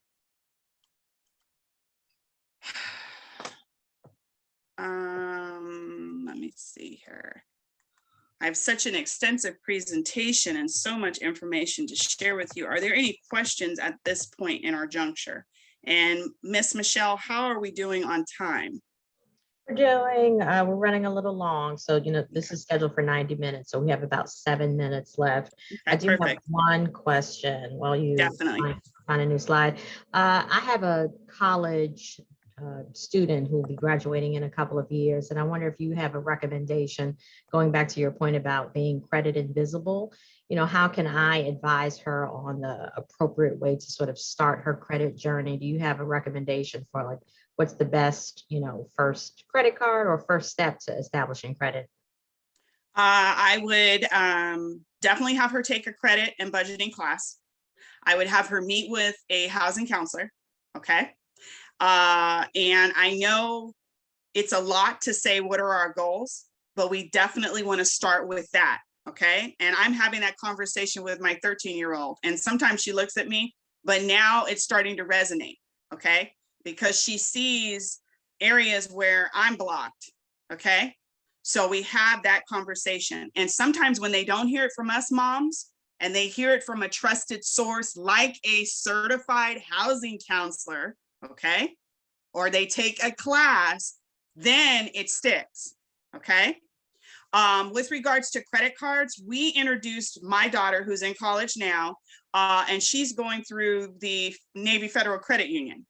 Let me see here. I have such an extensive presentation and so much information to share with you. Are there any questions at this point in our juncture? And Miss Michelle, how are we doing on time? We're running a little long. So, this is scheduled for 90 minutes. So we have about 7 minutes left. I do have Perfect. one question while you Definitely. find a new slide. I have a college student who will be graduating in a couple of years. And I wonder if you have a recommendation, going back to your point about being credit invisible, how can I advise her on the appropriate way to sort of start her credit journey? Do you have a recommendation for like, what's the best, first credit card or first step to establishing credit? I would definitely have her take a credit and budgeting class. I would have her meet with a housing counselor. Okay. And I know it's a lot to say, what are our goals? But we definitely want to start with that. Okay. And I'm having that conversation with my 13-year-old. And sometimes she looks at me, but now it's starting to resonate. Okay. Because she sees areas where I'm blocked. Okay. So we have that conversation. And sometimes when they don't hear it from us moms, and they hear it from a trusted source like a certified housing counselor, okay, or they take a class, then it sticks. Okay. With regards to credit cards, we introduced my daughter, who's in college now, and she's going through the Navy Federal Credit Union.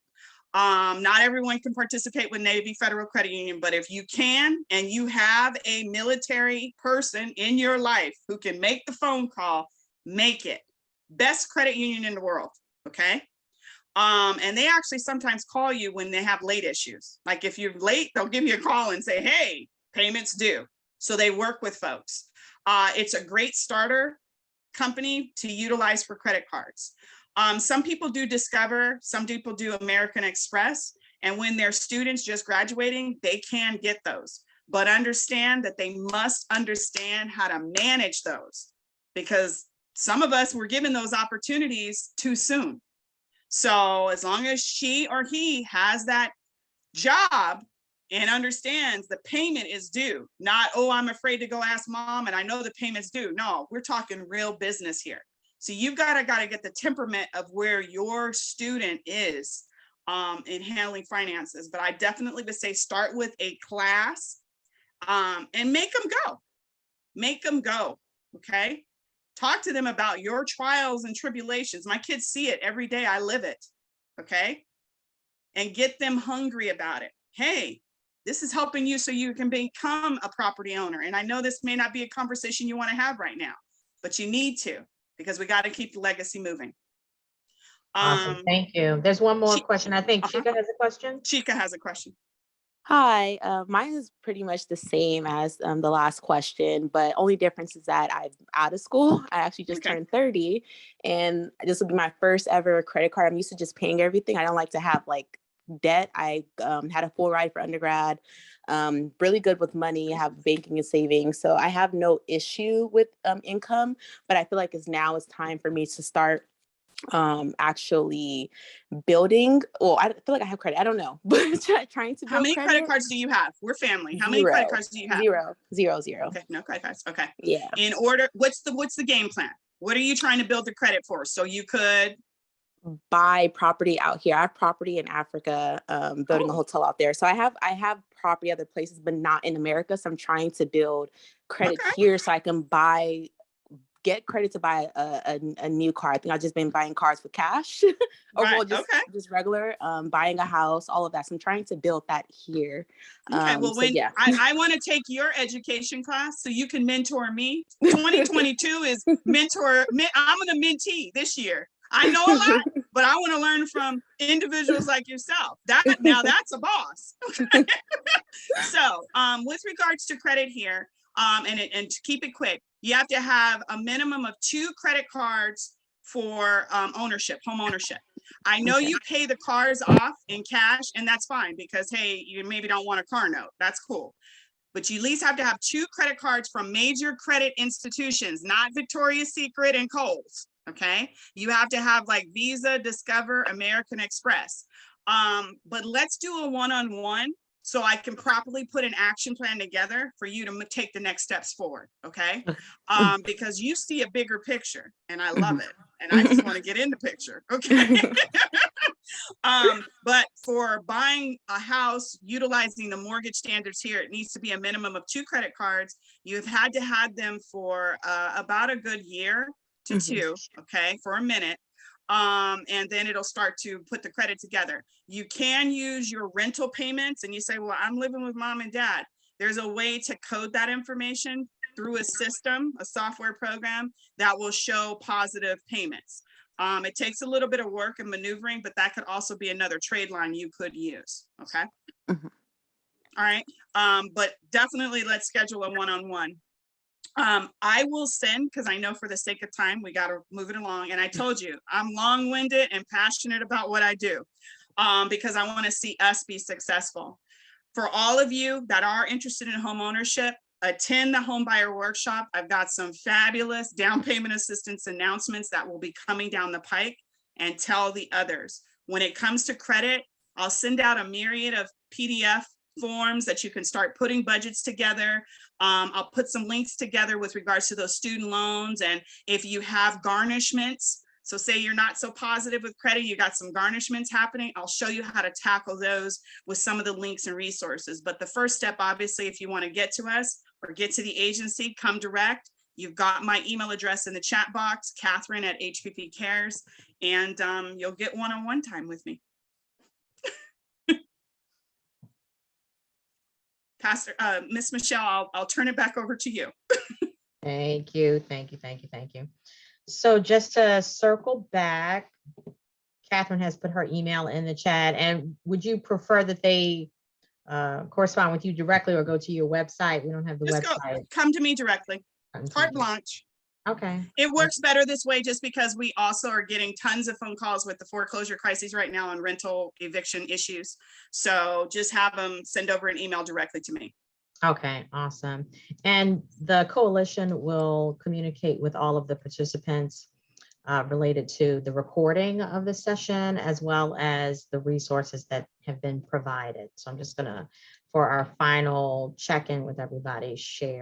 Not everyone can participate with Navy Federal Credit Union, but if you can, and you have a military person in your life who can make the phone call, make it. Best credit union in the world. Okay. And they actually sometimes call you when they have late issues. Like if you're late, they'll give you a call and say, hey, payments due. So they work with folks. It's a great starter company to utilize for credit cards. Some people do Discover, some people do American Express. And when they're students just graduating, they can get those. But understand that they must understand how to manage those, because some of us were given those opportunities too soon. So as long as she or he has that job and understands the payment is due, not, oh, I'm afraid to go ask mom and I know the payment's due. No, we're talking real business here. So you've got to get the temperament of where your student is in handling finances. But I definitely would say start with a class and make them go. Make them go. Okay. Talk to them about your trials and tribulations. My kids see it every day. I live it. Okay. And get them hungry about it. Hey, this is helping you so you can become a property owner. And I know this may not be a conversation you want to have right now, but you need to, because we got to keep the legacy moving. Awesome. Thank you. There's one more question. I think Uh-huh. Chica has a question. Chica has a question. Hi, mine is pretty much the same as the last question, but only difference is that I'm out of school. I actually just turned 30, and this will be my first ever credit card. I'm used to just paying everything. I don't like to have like debt. I had a full ride for undergrad, really good with money, have banking and savings. So I have no issue with income, but I feel like it's time for me to start actually building. Well, I feel like I have credit. I don't know, but trying to build How many credit. credit cards do you have? We're family. How many credit cards do you have? Zero. Okay, no credit cards. Okay. Yeah. In order, what's the game plan? What are you trying to build the credit for? So you could buy property out here. I have property in Africa, building a hotel out there. So I have property other places, but not in America. So I'm trying to build credit here so I can buy get credit to buy a new car. I think I've just been buying cars with cash or Right, well, just regular, buying a house, all of that. So I'm trying to build that here. Okay, well, So when yeah. I want to take your education class so you can mentor me. 2022 is I'm a mentee this year. I know a lot, but I want to learn from individuals like yourself. Now that's a boss. So with regards to credit here, and to keep it quick, you have to have a minimum of 2 credit cards for ownership, home ownership. I know Okay. you pay the cars off in cash, and that's fine because, hey, you maybe don't want a car note. That's cool. But you at least have to have 2 credit cards from major credit institutions, not Victoria's Secret and Kohl's. Okay. You have to have like Visa, Discover, American Express. But let's do a one-on-one so I can properly put an action plan together for you to take the next steps forward. Okay. Because you see a bigger picture and I love it. And I just want to get in the picture. Okay. But for buying a house, utilizing the mortgage standards here, it needs to be a minimum of 2 credit cards. You've had to have them for about a good year to 2, okay, for a minute. And then it'll start to put the credit together. You can use your rental payments and you say, well, I'm living with mom and dad. There's a way to code that information through a system, a software program that will show positive payments. It takes a little bit of work and maneuvering, but that could also be another trade line you could use. Okay. All right. But definitely let's schedule a one-on-one. I will send, because I know for the sake of time, we got to move it along. And I told you, I'm long-winded and passionate about what I do because I want to see us be successful. For all of you that are interested in home ownership, attend the home buyer workshop. I've got some fabulous down payment assistance announcements that will be coming down the pike, and tell the others. When it comes to credit, I'll send out a myriad of PDF forms that you can start putting budgets together. I'll put some links together with regards to those student loans. And if you have garnishments, so say you're not so positive with credit, you got some garnishments happening, I'll show you how to tackle those with some of the links and resources. But the first step, obviously, if you want to get to us or get to the agency, come direct. You've got my email address in the chat box, Katherine at HPP Cares, and you'll get one-on-one time with me. Pastor, Miss Michelle, I'll turn it back over to you. Thank you. So just to circle back, Katherine has put her email in the chat. And would you prefer that they correspond with you directly or go to your website? We don't have the Just website. come to me directly. Carte blanche. Okay. It works better this way just because we also are getting tons of phone calls with the foreclosure crises right now and rental eviction issues. So just have them send over an email directly to me. Okay, awesome. And the coalition will communicate with all of the participants related to the recording of the session, as well as the resources that have been provided. So I'm just gonna, for our final check-in with everybody, share